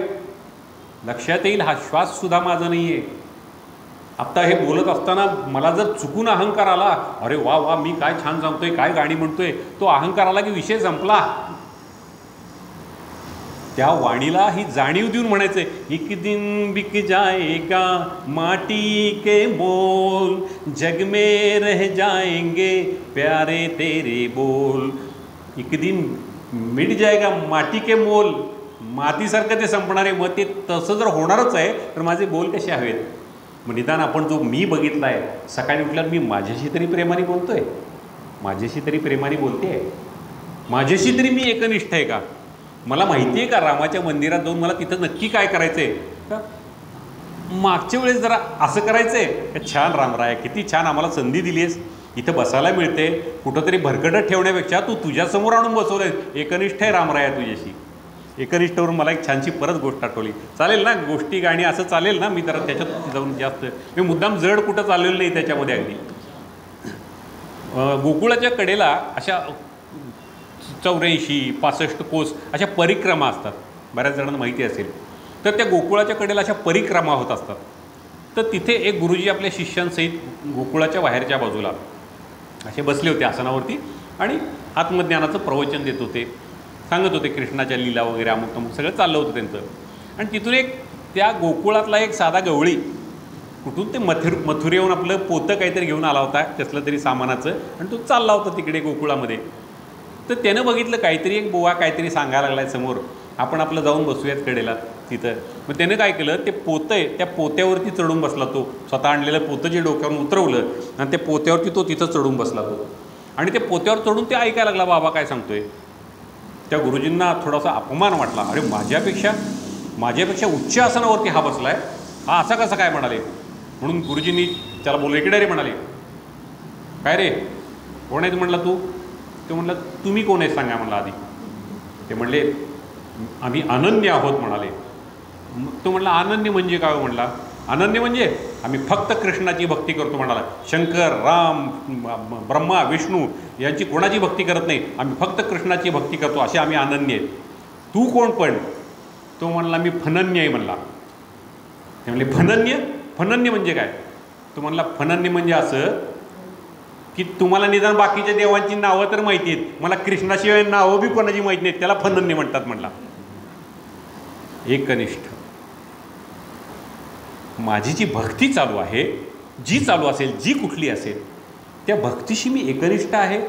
लक्षात येईल हा श्वाससुद्धा माझा नाही आहे. आत्ता हे बोलत असताना मला जर चुकून अहंकार आला, अरे वा वा मी काय छान सांगतोय, काय गाणी म्हणतोय, तो अहंकार आला की विषय संपला. त्या वाणीला ही जाणीव देऊन म्हणायचंय, एक दिन बिक जाएगा माटी के मोल, जग में रह जाएंगे प्यारे तेरे बोल. एक दिन मिट जाएगा माटी के मोल, मातीसारखं ते संपणार आहे. मग ते तसं जर होणारच आहे तर माझे बोल कसे हवेत? मग निदान आपण जो मी बघितला आहे, सकाळी उठल्यावर मी माझ्याशी तरी प्रेमाने बोलतोय, माझ्याशी तरी प्रेमाने बोलते आहे, माझ्याशी तरी मी एकनिष्ठ आहे का? मला माहिती आहे का रामाच्या मंदिरात जाऊन मला तिथं नक्की काय करायचं आहे का? मागच्या वेळेस जरा असं करायचं आहे. छान रामराया, किती छान आम्हाला संधी दिली आहेस, इथं बसायला मिळते, कुठंतरी भरकटत ठेवण्यापेक्षा तू तुझ्यासमोर आणून बसवलं आहे. एकनिष्ठ आहे रामराया तुझ्याशी. एकनिष्ठवरून मला एक छानशी परत गोष्ट आठवली. चालेल ना गोष्टी गाणी असं चालेल ना? मी जरा त्याच्यात जाऊन जास्त मी मुद्दाम जड कुठं चाललेलं नाही त्याच्यामध्ये. अगदी गोकुळाच्या कडेला अशा 84-65 कोस अशा परिक्रमा असतात, बऱ्याच जणांना माहिती असेल. तर त्या गोकुळाच्या कडेला अशा परिक्रमा होत असतात. तर तिथे एक गुरुजी आपल्या शिष्यांसहित गोकुळाच्या बाहेरच्या बाजूला असे बसले होते आसनावरती आणि आत्मज्ञानाचं प्रवचन देत होते, सांगत होते कृष्णाच्या लीला वगैरे अमुक तमुक सगळं चाललं होतं त्यांचं. आणि तिथून एक त्या गोकुळातला एक साधा गवळी कुठून ते मथुरेहून आपलं पोतं काहीतरी घेऊन आला होता कसलं तरी सामानाचं, आणि तो चालला होता तिकडे गोकुळामध्ये. तर त्यानं बघितलं काहीतरी एक बुवा काहीतरी सांगायला लागला आहे समोर, आपण आपलं जाऊन बसूयात कडेला तिथं. मग त्यानं काय केलं, ते पोतं आहे त्या पोत्यावरती चढून बसला. तो स्वतः आणलेलं पोतं जे डोक्यावरून उतरवलं आणि त्या पोत्यावरती तो तिथं चढून बसला तो. आणि ते पोत्यावर चढून ते ऐकायला लागला बाबा काय सांगतोय. त्या गुरुजींना थोडासा अपमान वाटला, अरे माझ्यापेक्षा उच्च आसनावरती हा बसला आहे, हा असा कसा काय म्हणाले. म्हणून गुरुजींनी त्याला बोलले, इकडे रे म्हणाले. काय रे कोण आहे म्हणला तू. ते म्हणलं तुम्ही कोण आहे सांगा म्हणला आधी. ते म्हणले आम्ही अनन्य आहोत म्हणाले. तो म्हणला अनन्य म्हणजे काय म्हणला. अनन्य म्हणजे आम्ही फक्त कृष्णाची भक्ती करतो म्हणाला. शंकर, राम, ब्रह्मा, विष्णू यांची कोणाची भक्ती करत नाही, आम्ही फक्त कृष्णाची भक्ती करतो, असे आम्ही अनन्य आहेत. तू कोण पण. तो म्हणला मी फनन्य आहे म्हणला. ते म्हणले फनन्य म्हणजे काय. तो म्हणला फनन्य म्हणजे असं की तुम्हाला निदान बाकीच्या देवांची नावं तर माहिती आहेत, मला कृष्णाशिवाय नावं बी कोणाची माहिती नाहीत, त्याला फनन्य म्हणतात म्हणला. एकनिष्ठ माझी जी भक्ती चालू आहे, जी चालू असेल, जी कुठली असेल, त्या भक्तीशी मी एकनिष्ठ आहे.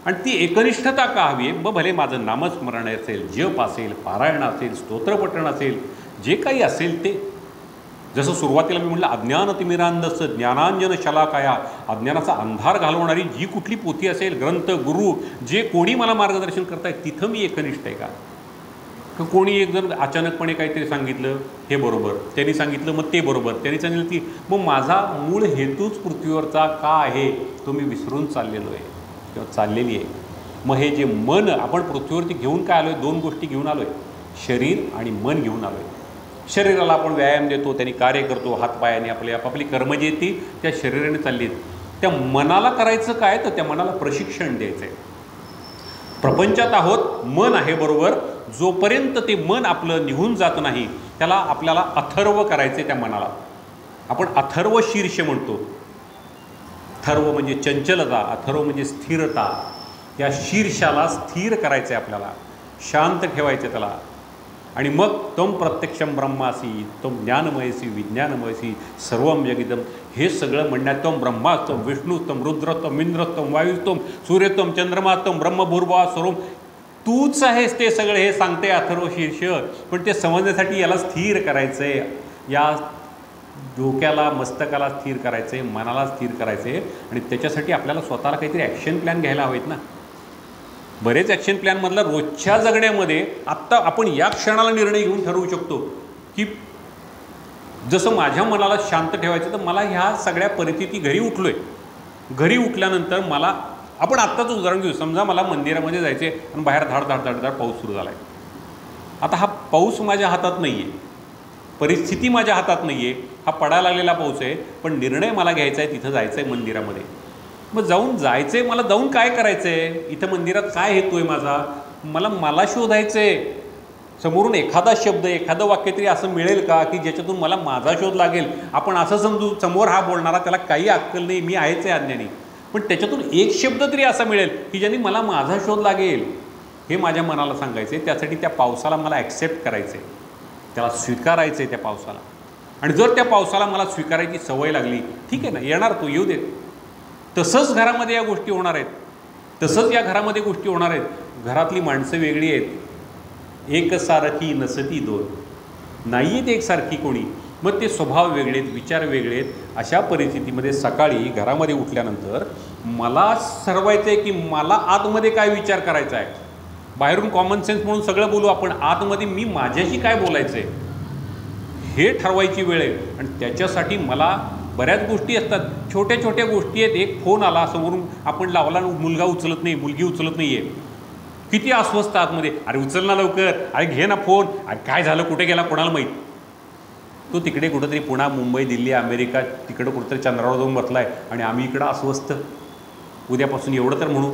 आणि ती एकनिष्ठता का हवी आहे. मग भले माझं नामस्मरण असेल, जप असेल, पारायण असेल, स्तोत्रपठण असेल, जे काही असेल ते. जसं सुरुवातीला मी म्हटलं अज्ञानतिमिरांधस्य ज्ञानांजन शलाकाया, अज्ञानाचा अंधार घालवणारी जी कुठली पोथी असेल, ग्रंथ, गुरु, जे कोणी मला मार्गदर्शन करतायत तिथं मी एकनिष्ठ आहे का. कोणी एक जण अचानकपणे काहीतरी सांगितलं हे बरोबर, त्यांनी सांगितलं मग ते बरोबर, त्यांनी सांगितलं की मग माझा मूळ हेतूच पृथ्वीवरचा का आहे तो मी विसरून चाललेलो आहे किंवा चाललेली आहे. मग हे जे मन आपण पृथ्वीवरती घेऊन काय आलो आहे, दोन गोष्टी घेऊन आलो आहे, शरीर आणि मन घेऊन आलो आहे. शरीराला आपण व्यायाम देतो, त्यांनी कार्य करतो, हातपायाने आपापली कर्म जी आहेत ती त्या शरीराने चालली आहेत. त्या मनाला करायचं काय, तर त्या मनाला प्रशिक्षण द्यायचं आहे. प्रपंचात आहोत, मन आहे बरोबर, जोपर्यंत ते मन आपलं निघून जात नाही त्याला आपल्याला अथर्व करायचे. त्या मनाला आपण अथर्व शीर्ष म्हणतो. अथर्व म्हणजे चंचलता, अथर्व म्हणजे स्थिरता. त्या शीर्षाला स्थिर करायचं आहे आपल्याला, शांत ठेवायचं त्याला. आणि मग तम प्रत्यक्षम ब्रह्मासी, तम ज्ञानमयसी विज्ञानमयसी सर्वम जगितम, हे सगळं म्हणण्यात तम ब्रह्मास्तम विष्णुस्तम रुद्रस्तम इंद्रस्तम वायुस्तम सूर्यस्तम चंद्रमास्तम ब्रह्मभूर्भुवः सर्वम, तूच आहेस ते सगळे, हे सांगते अथर्व शीर्ष. पण ते समजण्यासाठी याला स्थिर करायचं आहे, या डोक्याला मस्तकाला स्थिर करायचं आहे, मनाला स्थिर करायचं आहे. आणि त्याच्यासाठी आपल्याला स्वतःला काहीतरी ॲक्शन प्लॅन घ्यायला हवेत ना. बरेच ॲक्शन प्लॅनमधला रोजच्या जगण्यामध्ये आत्ता आपण या क्षणाला निर्णय घेऊन ठरवू शकतो की जसं माझ्या मनाला शांत ठेवायचं, तर मला ह्या सगळ्या परिस्थिती घरी उठलो आहे, घरी उठल्यानंतर मला, आपण आत्ताचं उदाहरण घेऊ, समजा मला मंदिरामध्ये जायचे आणि बाहेर धाड धाड धाड धाड पाऊस सुरू झाला आहे. आता हा पाऊस माझ्या हातात नाही आहे, परिस्थिती माझ्या हातात नाही आहे, हा पडायला लागलेला पाऊस आहे, पण निर्णय मला घ्यायचा आहे, तिथं जायचं आहे मंदिरामध्ये. मग जायचं आहे, मला जाऊन काय करायचं आहे, इथं मंदिरात काय हेतू आहे माझा, मला शोधायचं आहे. समोरून एखादा शब्द, एखादं वाक्य तरी असं मिळेल का की ज्याच्यातून मला माझा शोध लागेल. आपण असं समजू समोर हा बोलणारा त्याला काही अक्कल नाही, मी आहेच आहे अज्ञानी, पण त्याच्यातून एक शब्द तरी असा मिळेल की ज्याने मला माझा शोध लागेल, हे माझ्या मनाला सांगायचं आहे. त्यासाठी त्या पावसाला मला ॲक्सेप्ट करायचं आहे, त्याला स्वीकारायचं आहे त्या पावसाला. आणि जर त्या पावसाला मला स्वीकारायची सवय लागली, ठीक आहे ना, येणार तो, येऊ देत. तसंच घरामध्ये या गोष्टी होणार आहेत, तसंच या घरामध्ये गोष्टी होणार आहेत. घरातली माणसं वेगळी आहेत, एकसारखी नसती दोन, नाही आहेत एकसारखी कोणी. मग ते स्वभाव वेगळे आहेत, विचार वेगळे आहेत. अशा परिस्थितीमध्ये सकाळी घरामध्ये उठल्यानंतर मला ठरवायचं आहे की मला आतमध्ये काय विचार करायचा आहे. बाहेरून कॉमन सेन्स म्हणून सगळं बोलू आपण, आतमध्ये मी माझ्याशी काय बोलायचं आहे हे ठरवायची वेळ आहे. आणि त्याच्यासाठी मला बऱ्याच गोष्टी असतात, छोट्या छोट्या गोष्टी आहेत. एक फोन आला समोरून, आपण लावला, मुलगा उचलत नाही, मुलगी उचलत नाही आहे, किती अस्वस्थ आतमध्ये, अरे उचल ना लवकर, अरे घे ना फोन, अरे काय झालं, कुठे गेला कोणाला माहीत. तो तिकडे कुठंतरी पुणा, मुंबई, दिल्ली, अमेरिका, तिकडं कुठंतरी चंद्रावर जाऊन बसला आहे आणि आम्ही इकडं अस्वस्थ. उद्यापासून एवढं तर म्हणू,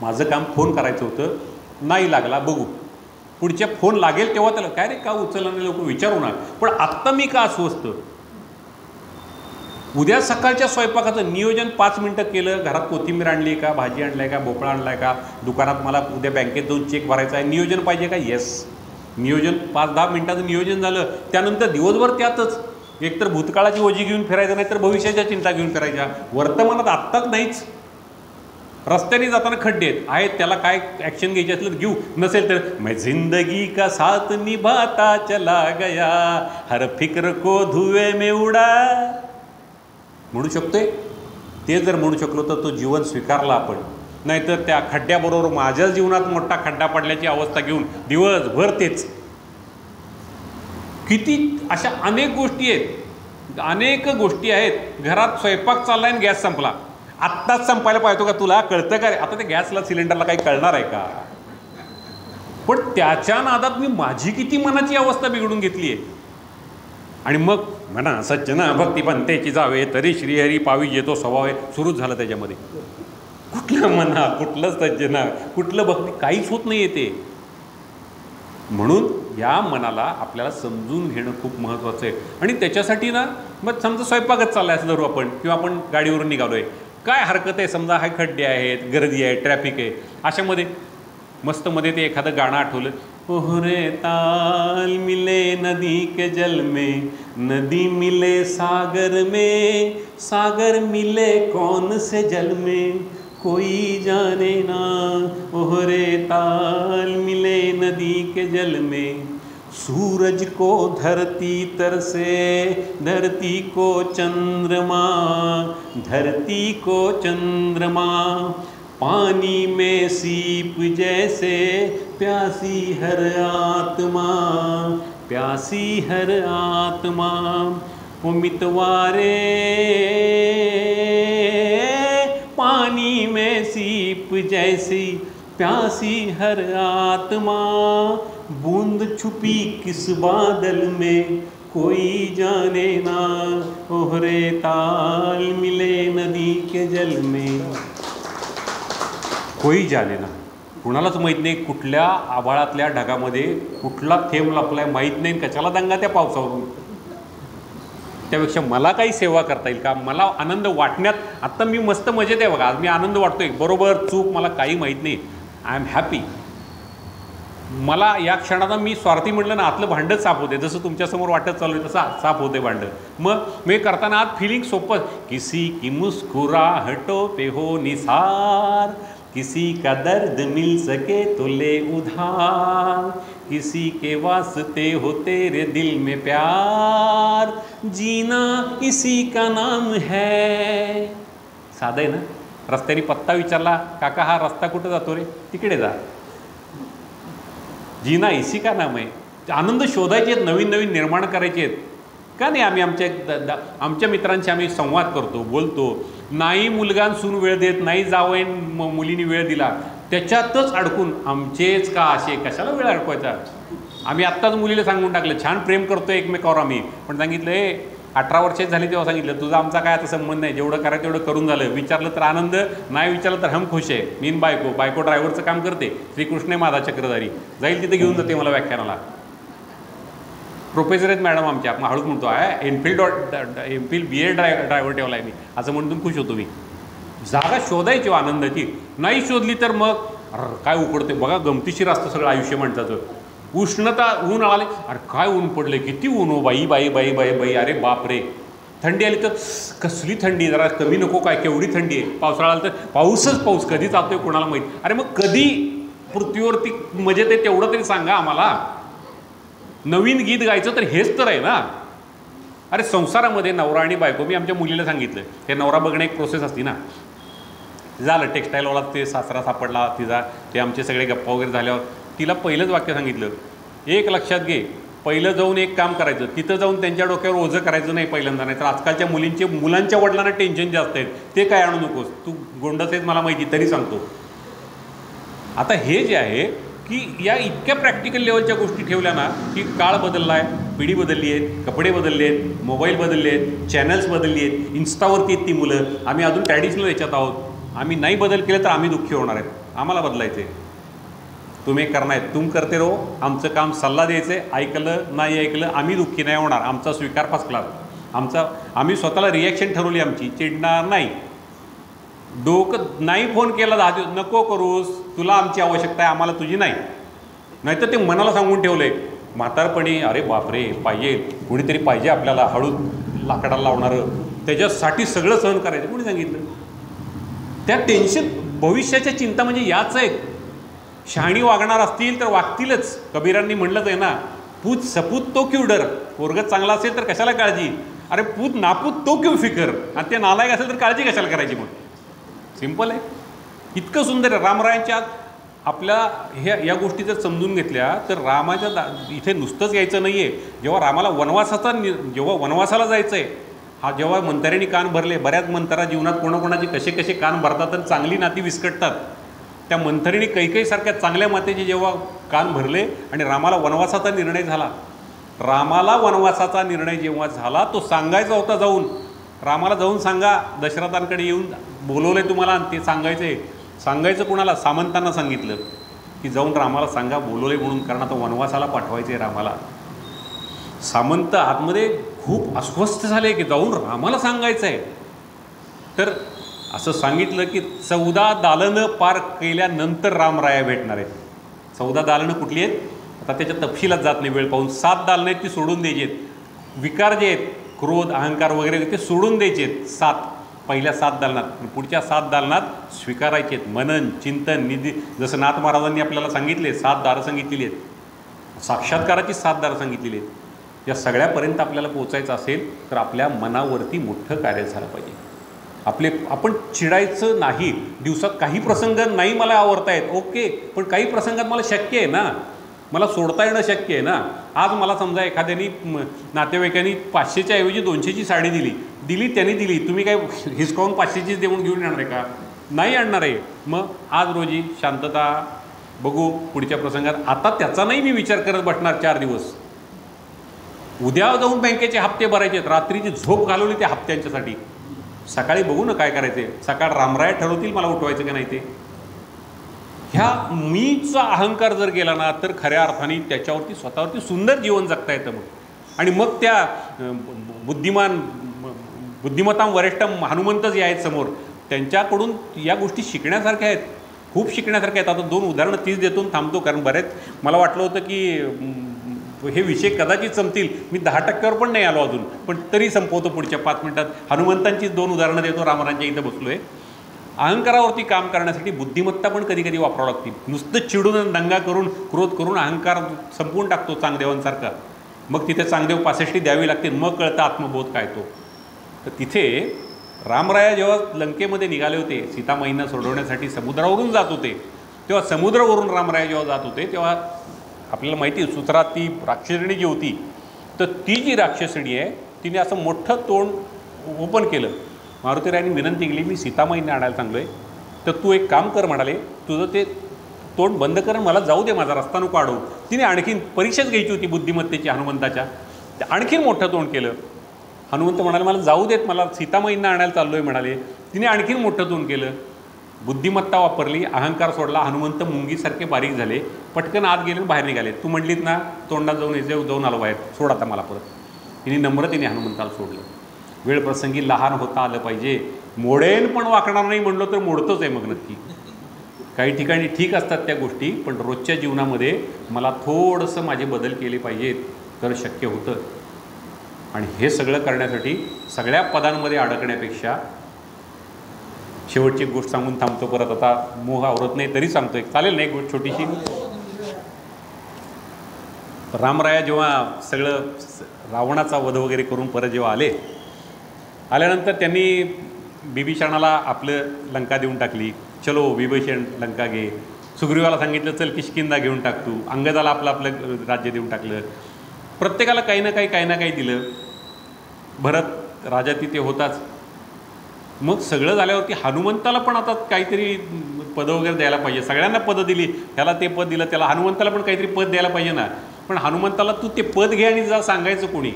माझं काम फोन करायचं होतं, नाही लागला, बघू. पुढच्या फोन लागेल तेव्हा त्याला काय रे का उचलला नाही लोक विचारू ना, पण आत्ता मी का अस्वस्थ. उद्या सकाळच्या स्वयंपाकाचं नियोजन 5 मिनटं केलं, घरात कोथिंबीर आणली का, भाजी आणलाय का, भोपळा आणलाय का, दुकानात मला उद्या बँकेत जाऊन चेक भरायचा आहे, नियोजन पाहिजे का, येस. नियोजन 5-10 मिनटाचं नियोजन झालं, त्यानंतर दिवसभर त्यातच एकतर भूतकाळाची ओझी घेऊन फिरायचं, नाही तर भविष्याच्या चिंता घेऊन फिरायच्या. वर्तमानात आत्ताच नाहीच. रस्त्याने जाताना खड्डे आहेत, त्याला काय ॲक्शन घ्यायची असलं तर घेऊ, नसेल तर मैं जिंदगी का साथ निभाता चला गया हर फिक्र को धुए में उडा म्हणू शकतोय. ते जर म्हणू शकलो तर तो जीवन स्वीकारला आपण. नाहीतर त्या खड्ड्याबरोबर माझ्या जीवनात मोठा खड्डा पडल्याची अवस्था घेऊन दिवसभर तेच. किती अशा अनेक गोष्टी आहेत, अनेक गोष्टी आहेत. घरात स्वयंपाक चाललाय आणि गॅस संपला, आत्ताच संपायला पाहिजे का, तुला कळतं का रे. आता त्या गॅसला सिलेंडरला काही कळणार आहे का. पण त्याच्या नादात मी माझी किती मनाची अवस्था बिघडून घेतली आहे. आणि मग म्हणा सज्जना भक्ती पंथेची जावे तरी श्रीहरी पावी येतो स्वभाव आहे, सुरूच झालं त्याच्यामध्ये. कुठलं म्हणा, कुठलं सज्जना, कुठलं भक्ती, काहीच होत नाही येते. म्हणून या मनाला आपल्याला समजून घेणं खूप महत्त्वाचं आहे. आणि त्याच्यासाठी ना मग समजा स्वयंपाकच चालला आहे असं धरू आपण, किंवा आपण गाडीवरून निघालो आहे, काय हरकत आहे, समजा हा खड्डे आहेत, गर्दी आहे, ट्रॅफिक आहे, अशामध्ये मस्त मध्ये ते एखादं गाणं आठवलं, ओहरे ताल मिले नदी के जल में, नदी मिले सागर में, सागर मिले कौन से जल में, कोई जाने ना. ओहरे ताल मिले नदी के जल में, सूरज को धरती तरसे, धरती को चंद्रमा, धरती को चंद्रमा, पानी में सीप जैसे प्यासी हर आत्मा, प्यासी हर आत्मा. वो मितवारे पानी में सीप जैसी प्यासी हर आत्मा, बूंद छुपी किस बादल में, कोई जाने ना. ओहरे ताल मिले नदी के जल में, कोई जाने ना. कुणालाच माहीत नाही कुठल्या आभाळातल्या ढगामध्ये कुठला थेंब लपलाय, माहीत नाही. कशाला दंगा त्या पावसावरून. त्यापेक्षा मला काही सेवा करता येईल का, मला आनंद वाटण्यात. आत्ता मी मस्त मजेत आहे बघा, आज मी आनंद वाटतोय, बरोबर चूक मला काही माहीत नाही, आय एम हॅपी. मला या क्षणाला मी स्वार्थी म्हटलं ना, आतलं भांडंच साफ होते, जसं तुमच्यासमोर वाटत चालू आहे तसं साफ होते भांडं. मग मी करताना आत फिलिंग सोपं, किसी की मुस्कुराहटों पे हो निसार, किसी का दर्द मिल सके तो ले उधार, किसी के वास्ते हो तेरे दिल में प्यार, जीना इसी का नाम है. साधं आहे ना. रस्त्याने पत्ता विचारला, काका हा रस्ता कुठं जातो रे, तिकडे जा. जीना इसी का नाम आहे. आनंद शोधायचे आहेत, नवीन नवीन निर्माण करायचे आहेत. का नाही आम्ही आमच्या मित्रांशी आम्ही संवाद करतो, बोलतो. नाही मुलगा सून वेळ देत, नाही जावं मुलीने वेळ दिला, त्याच्यातच अडकून आमचेच का असे, कशाला वेळ अडकवायचा. आम्ही आत्ताच मुलीला सांगून टाकलं, छान प्रेम करतो एकमेकावर आम्ही, पण सांगितलं 18 वर्षाची झाली तेव्हा सांगितलं तुझा आमचा काय आता संबंध नाही, जेवढं करायचं तेवढं करून झालं. विचारलं तर आनंद, नाही विचारलं तर हम खुश आहे. मीन बायको ड्रायव्हरचं काम करते, श्रीकृष्ण आहे माझा चक्रधारी, जाईल तिथे घेऊन जाते मला व्याख्यानाला. प्रोफेसर आहेत मॅडम आमच्या, आपण हळूच म्हणतो आहे, एमफिल BA ड्रायव्हर ठेवला आहे मी, असं म्हणून खुश होतो मी. जागा शोधायची आनंदाची. नाही शोधली तर मग काय उकडते बघा, गमतीशीर असतं सगळं आयुष्य माणसाचं. उष्णता, ऊन आले, अरे काय ऊन पडले, किती ऊन हो, बाई बाई बाई बाई बाई, अरे बाप रे. थंडी आली तर कसली थंडी, जरा कमी नको काय, केवढी थंडी आहे. पावसाळा आला तर पाऊसच पाऊस, कधी जातोय कोणाला माहीत. अरे मग कधी पृथ्वीवरती मजेत आहे तेवढं तरी सांगा आम्हाला. नवीन गीत गायचं तर हेच तर आहे ना. अरे संसारामध्ये नवरा आणि बायको, मी आमच्या मुलीला सांगितलं, हे नवरा बघणं एक प्रोसेस असते ना. झालं टेक्स्टाईलवाला ते सासरा सापडला तिचा, ते आमचे सगळे गप्पा वगैरे झाल्यावर तिला पहिलंच वाक्य सांगितलं, एक लक्षात घे, पहिलं जाऊन एक काम करायचं, तिथं जाऊन त्यांच्या डोक्यावर ओझं करायचं नाही पहिल्यांदा. नाही तर आजकालच्या मुलांच्या वडिलांना टेन्शन जास्त आहेत, ते काय आणू नकोस, तू गोंडस आहेस मला माहिती तरी सांगतो. आता हे जे आहे की या इतक्या प्रॅक्टिकल लेवलच्या गोष्टी ठेवल्या ना, की काळ बदलला आहे, पिढी बदलली आहे, कपडे बदलले आहेत, मोबाईल बदलले आहेत, चॅनल्स बदलली आहेत, इन्स्टावरती आहेत ती मुलं. आम्ही अजून ट्रॅडिशनल याच्यात आहोत. आम्ही नाही बदल केले तर आम्ही दुःखी होणार आहेत, आम्हाला बदलायचं आहे. तुम्ही करणार, तुम करते रहो, आमचं काम सल्ला द्यायचं आहे, ऐकलं नाही ऐकलं आम्ही दुःखी नाही होणार, आमचा स्वीकार फर्स्ट क्लास, आम्ही स्वतःला रिॲक्शन ठरवली आमची, चिडणार नाही. डोकं नाही फोन केला 10 दिवस, नको करूस, तुला आमची आवश्यकता आहे, आम्हाला तुझी नाही. नाहीतर ते मनाला सांगून ठेवलं आहे म्हातारपणी, अरे बापरे पाहिजे कुणीतरी पाहिजे आपल्याला हळू लाकडाला लावणारं, त्याच्यासाठी सगळं सहन करायचं. कोणी सांगितलं? त्या टेन्शन भविष्याच्या चिंता म्हणजे याच आहेत. शहाणी वागणार असतील तर वागतीलच. कबीरांनी म्हणलंच आहे ना, पूत सपूत तो क्यू डर, पोरगं चांगला असेल तर कशाला काळजी, अरे पूत नापूत तो क्यू फिकर, आणि ते नालायक असेल तर काळजी कशाला करायची. मग सिंपल आहे. इतकं सुंदर आहे. रामरायांच्या आपल्या या गोष्टी जर समजून घेतल्या तर रामाच्या इथे नुसतंच यायचं नाही आहे. जेव्हा रामाला जेव्हा वनवासाला जायचं आहे, हा जेव्हा मंतऱ्यांनी कान भरले, बऱ्याच मंतरा जीवनात कोणाकोणाचे कसे कसे कान भरतात आणि चांगली नाती विस्कटतात. त्या मंथरीने कैकेयीसारख्या चांगल्या मातेचे जेव्हा कान भरले आणि रामाला वनवासाचा निर्णय झाला, रामाला वनवासाचा निर्णय जेव्हा झाला तो सांगायचा होता जाऊन, रामाला जाऊन सांगा, दशरथांकडे येऊन बोलवलं आहे तुम्हाला, आणि ते सांगायचं कुणाला? सामंतांना सांगितलं की जाऊन रामाला सांगा बोलवले म्हणून, कारण आता वनवासाला पाठवायचं आहे रामाला. सामंत आतमध्ये खूप अस्वस्थ झाले की जाऊन रामाला सांगायचं आहे. तर असं सांगितलं की 14 दालनं पार केल्यानंतर रामराया भेटणार आहेत. 14 दालनं कुठली आहेत आता त्याच्या तपशिलात जात नाही वेळ पाहून. 7 दालनं आहेत ती सोडून द्यायची आहेत. विकार जे आहेत, क्रोध अहंकार वगैरे, ते सोडून द्यायचे आहेत. 7 पहिल्या 7 दालनात, पुढच्या 7 दालनात स्वीकारायचे आहेत. मनन चिंतन निधी, जसं नाथ महाराजांनी आपल्याला सांगितले 7 दारं सांगितलेली आहेत, साक्षात्काराची 7 दारं सांगितलेली आहेत. या सगळ्यापर्यंत आपल्याला पोचायचं असेल तर आपल्या मनावरती मोठं कार्य झालं पाहिजे. आपण चिडायचं नाही. दिवसात काही प्रसंग नाही मला आवडतायत, ओके, पण काही प्रसंगात मला शक्य आहे ना, मला सोडता येणं शक्य आहे ना. आज मला समजा एखाद्यानी नातेवाईकांनी 500च्या ऐवजी 200ची साडी दिली त्यांनी दिली, तुम्ही काय हिसकावून 500चीच देऊन घेऊन येणार आहे का? नाही आणणार आहे. मग आज रोजी शांतता, बघू पुढच्या प्रसंगात. आता त्याचा नाही मी विचार करत बसणार 4 दिवस. उद्या जाऊन बँकेचे हप्ते भरायचे, रात्रीची झोप घालवली त्या हप्त्यांच्यासाठी. सकाळी बघू ना काय करायचे, सकाळ रामराय ठरवतील मला उठवायचं की नाही ते. ह्या मीचा अहंकार जर गेला ना तर खऱ्या अर्थाने त्याच्यावरती स्वतःवरती सुंदर जीवन जगता येतं. आणि मग त्या बुद्धिमत्तां वरिष्ठम हनुमंत जे आहेत समोर, त्यांच्याकडून या गोष्टी शिकण्यासारख्या आहेत, खूप शिकण्यासारख्या आहेत. आता 2 उदाहरणं तीच देतो थांबतो, कारण बरेच मला वाटलं होतं की हे विषय कदाचित संपतील. मी 10% पण नाही आलो अजून, पण तरी संपवतो पुढच्या 5 मिनिटात. हनुमंतांचीच 2 उदाहरणं देतो. रामरायांच्या इथं बसलो आहे. अहंकारावरती काम करण्यासाठी बुद्धिमत्ता पण कधी कधी वापरावं लागते. नुसतं चिडून दंगा करून क्रोध करून अहंकार संपवून टाकतो चांगदेवांसारखा. मग तिथे चांगदेव 65 द्यावी लागते, मग कळतं आत्मबोध काय तो. तर तिथे रामराया जेव्हा लंकेमध्ये निघाले होते, सीतामाईंना सोडवण्यासाठी समुद्रावरून जात होते, तेव्हा समुद्रावरून रामराया जेव्हा जात होते तेव्हा आपल्याला माहिती आहे सुतरात ती राक्षसिणी जी होती, तर ती जी राक्षसिणी आहे तिने असं मोठं तोंड ओपन केलं. मारुतीरायांनी विनंती केली, मी सीतामाईंना आणायला सांगलो आहे, तर तू एक काम कर म्हणाले, तुझं ते तोंड बंद कर, मला जाऊ दे, माझा रस्ता नको अडवू. तिने आणखीन परीक्षाच घ्यायची होती बुद्धिमत्तेची हनुमंताच्या. ते आणखीन मोठं तोंड केलं. हनुमंत म्हणाले मला जाऊ देत, मला सीतामाईंना आणायला चाललो आहे म्हणाले. तिने आणखीन मोठं तोंड केलं. बुद्धिमत्ता वापरली, अहंकार सोडला. हनुमंत मुंगीसारखे बारीक झाले, पटकन आत गेले बाहेर निघाले. तू म्हणलीत ना तोंडात जाऊन आलो बाहेर, सोड आता मला परत. तिने नम्रतेने हनुमंताला सोडलं. वेळ प्रसंगी लहान होता आलं पाहिजे. मोडेन पण वाकणार नाही म्हणलो तर मोडतोच आहे मग नक्की. काही ठिकाणी ठीक असतात त्या गोष्टी, पण रोजच्या जीवनामध्ये मला थोडंसं माझे बदल केले पाहिजेत तर शक्य होतं. आणि हे सगळं करण्यासाठी सगळ्या पदांमध्ये अडकण्यापेक्षा शेवटची गोष्ट सांगून थांबतो. परत आता मोह आवरत नाही तरी सांगतो, एक चालेल ना एक गोष्ट छोटीशी. रामराया जेव्हा सगळं रावणाचा वध वगैरे करून परत जेव्हा आल्यानंतर त्यांनी बिभीषणाला आपलं लंका देऊन टाकली. चलो विभीषण लंका घे. सुग्रीवाला सांगितलं चल किष्किंधा घेऊन टाक तू. अंगदाला आपलं राज्य देऊन टाकलं. प्रत्येकाला काही ना काही दिलं. भरत राजा तिथे होताच. मग सगळं झाल्यावरती हनुमंताला पण आता काहीतरी पदं वगैरे द्यायला पाहिजे. सगळ्यांना पदं दिली, त्याला ते पद दिलं, त्याला हनुमंताला पण काहीतरी पद द्यायला पाहिजे ना. पण हनुमंताला तू ते पद घे आणि जा सांगायचं कोणी.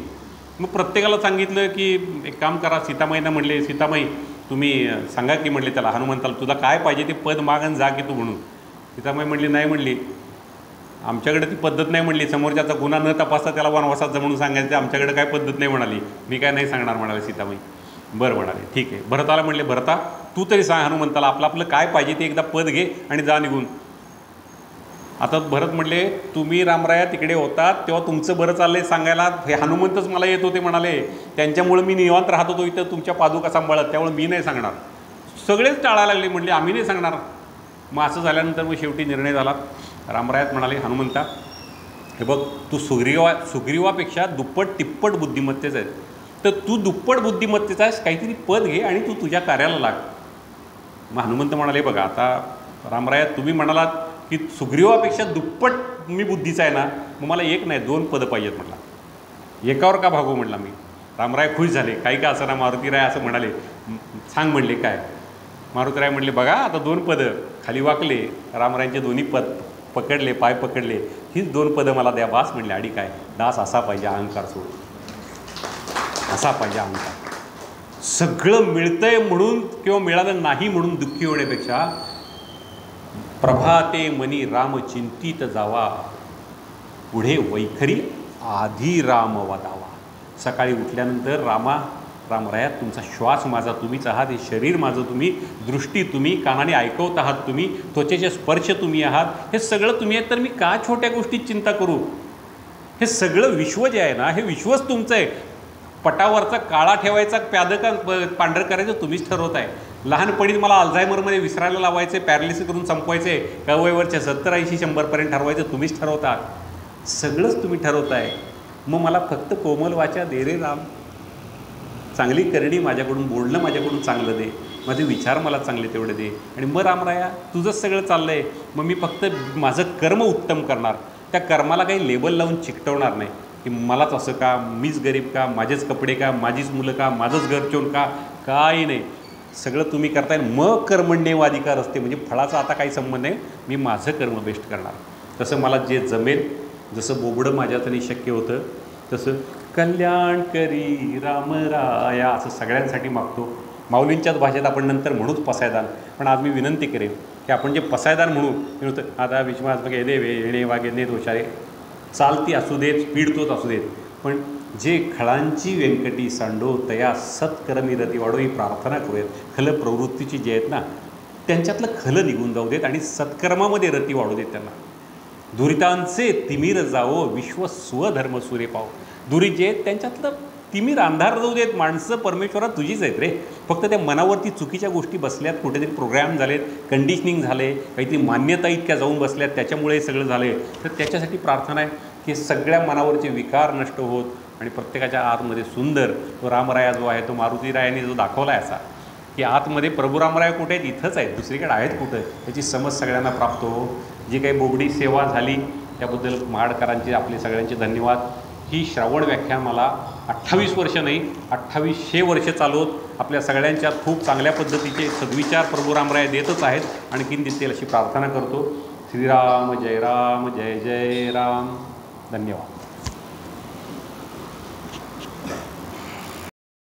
मग प्रत्येकाला सांगितलं की एक काम करा, सीतामाईंना म्हणले सीतामाई तुम्ही सांगा की म्हणले त्याला हनुमंताला तुला काय पाहिजे ते पद माग आणि जा की तू म्हणून. सीतामाई म्हणली नाही म्हणली आमच्याकडे ती पद्धत नाही म्हणली, समोरच्याचा गुन्हा न तपासता त्याला वनवासात जा म्हणून सांगायचं, आमच्याकडे काय पद्धत नाही म्हणाली. मी काय नाही सांगणार म्हणाले सीताबाई. बरं म्हणाले, ठीक आहे. भरताला म्हणले, भरता तू तरी सांग हनुमंताला आपलं आपलं काय पाहिजे ते एकदा पद घे आणि जा निघून. आता भरत म्हणले, तुम्ही रामराया तिकडे होतात तेव्हा तुमचं बरं चाललंय सांगायला, हे हनुमंतच मला येत होते म्हणाले, त्यांच्यामुळे मी निवांत राहत होतो इथं तुमच्या पादुका सांभाळत, त्यामुळे मी नाही सांगणार. सगळेच टाळायला लागले, म्हणले आम्ही नाही सांगणार. मग असं झाल्यानंतर मग शेवटी निर्णय झाला. रामरायात म्हणाले, हनुमंता हे बघ, तू सुग्रीवापेक्षा दुप्पट तिप्पट बुद्धिमत्तेचा आहेस, तर तू दुप्पट बुद्धिमत्तेचा आहेस, काहीतरी पद घे आणि तू तुझ्या कार्याला लाग. मग हनुमंत म्हणाले, बघा आता रामराया तुम्ही म्हणालात की सुग्रीवापेक्षा दुप्पट मी बुद्धीचा आहे ना, मग मला एक नाही 2 पदं पाहिजेत म्हटला. एकावर का भागू म्हटला मी. रामराय खुश झाले, काही का असं ना. मारुतीराय असं म्हणाले, सांग म्हणले काय. मारुतीराय म्हणले, बघा आता 2 पदं. खाली वाकले, रामरायांचे दोन्ही पद पकडले, पाय पकडले, हीच 2 पदं मला द्या बास म्हणले. आणि काय, दास असा पाहिजे, अहंकार सोड, असा पाहिजे अहंकार. सगळं मिळतंय म्हणून किंवा मिळालं नाही म्हणून दुःखी होण्यापेक्षा प्रभाते मनी राम चिंतित जावा, पुढे वैखरी आधी राम वदावा. सकाळी उठल्यानंतर रामराया तुमचा श्वास माझा तुम्हीच आहात, हे शरीर माझं तुम्ही, दृष्टी तुम्ही, कानाने ऐकवत आहात तुम्ही, त्वचेचे स्पर्श तुम्ही आहात, हे सगळं तुम्ही आहेत, तर मी का छोट्या गोष्टीत चिंता करू. हे सगळं विश्व जे आहे ना, हे विश्वच तुमचं आहे. पटावरचा काळा ठेवायचा प्यादं का पांढरं करायचं तुम्हीच ठरवत आहे. लहानपणीच मला अल्झायमरमध्ये विसरायला लावायचे, पॅरालिसिस करून संपवायचे, कवयवरच्या 70, 80, 100पर्यंत ठरवायचं तुम्हीच ठरवता. सगळंच तुम्ही ठरवताय. मग मला फक्त कोमल वाचा दे रे राम, चांगली करणी माझ्याकडून, बोलणं माझ्याकडून चांगलं दे, माझे विचार मला चांगले तेवढे दे. आणि मग रामराया तुझंच सगळं चाललं आहे, मग मी फक्त माझं कर्म उत्तम करणार, त्या कर्माला काही लेबल लावून चिकटवणार नाही की मलाच असं का, मीच गरीब का, माझेच कपडे का, माझीच मुलं का, माझंच घर चोन का, काही नाही. सगळं तुम्ही करताय. मग कर्मण्येवाधिकार असते, म्हणजे फळाचा आता काही संबंध नाही, मी माझं कर्म बेस्ट करणार. तसं मला जे जमेल, जसं बोबडं माझ्यातनी शक्य होतं तसं कल्याण करी रामराया असं सगळ्यांसाठी मागतो. माऊलींच्याच भाषेत आपण नंतर म्हणूच पसायदान, पण आज मी विनंती करेन की आपण जे पसायदान म्हणू आता विश्वास बघे दे येणे वागे ने दोषारे, चालती असू देत, स्पीड तोच असू देत, पण जे खळांची व्यंकटी सांडो तया सत्कर्मी रती वाढो, ही प्रार्थना करूयात. खल प्रवृत्तीची जे आहेत ना, त्यांच्यातलं खलं निघून जाऊ देत आणि सत्कर्मामध्ये रती वाढू देत. त्यांना दुरितांचे तिमिर जावो, विश्व स्वधर्म सुरे पाव. दुरी जे आहेत त्यांच्यातलं तिमिर अंधार जाऊ देत. माणसं परमेश्वरात तुझीच आहेत रे, फक्त त्या मनावरती चुकीच्या गोष्टी बसल्यात, कुठेतरी प्रोग्राम झालेत, कंडिशनिंग झाले, काहीतरी मान्यता इतक्या जाऊन बसल्यात, त्याच्यामुळे सगळं झालं आहे. तर त्याच्यासाठी प्रार्थना आहे की सगळ्या मनावरचे विकार नष्ट होत आणि प्रत्येकाच्या आतमध्ये सुंदर तो रामराया जो आहे, तो मारुतीरायाने जो दाखवला आहे असा की आतमध्ये प्रभू रामराया कुठे आहेत, इथंच आहेत, दुसरीकडे आहेत कुठं, याची समज सगळ्यांना प्राप्त हो. जी काही बोबडी सेवा झाली त्याबद्दल महाडकरांचे आपले सगळ्यांचे धन्यवाद. ही श्रावण व्याख्यान मला 28 वर्ष नाही 2800 वर्ष चालवत आपल्या सगळ्यांच्यात खूप चांगल्या पद्धतीचे सद्विचार प्रभू रामराय देतच आहेत, आणखीन देतील अशी प्रार्थना करतो. श्रीराम जय राम, जय जय राम. धन्यवाद.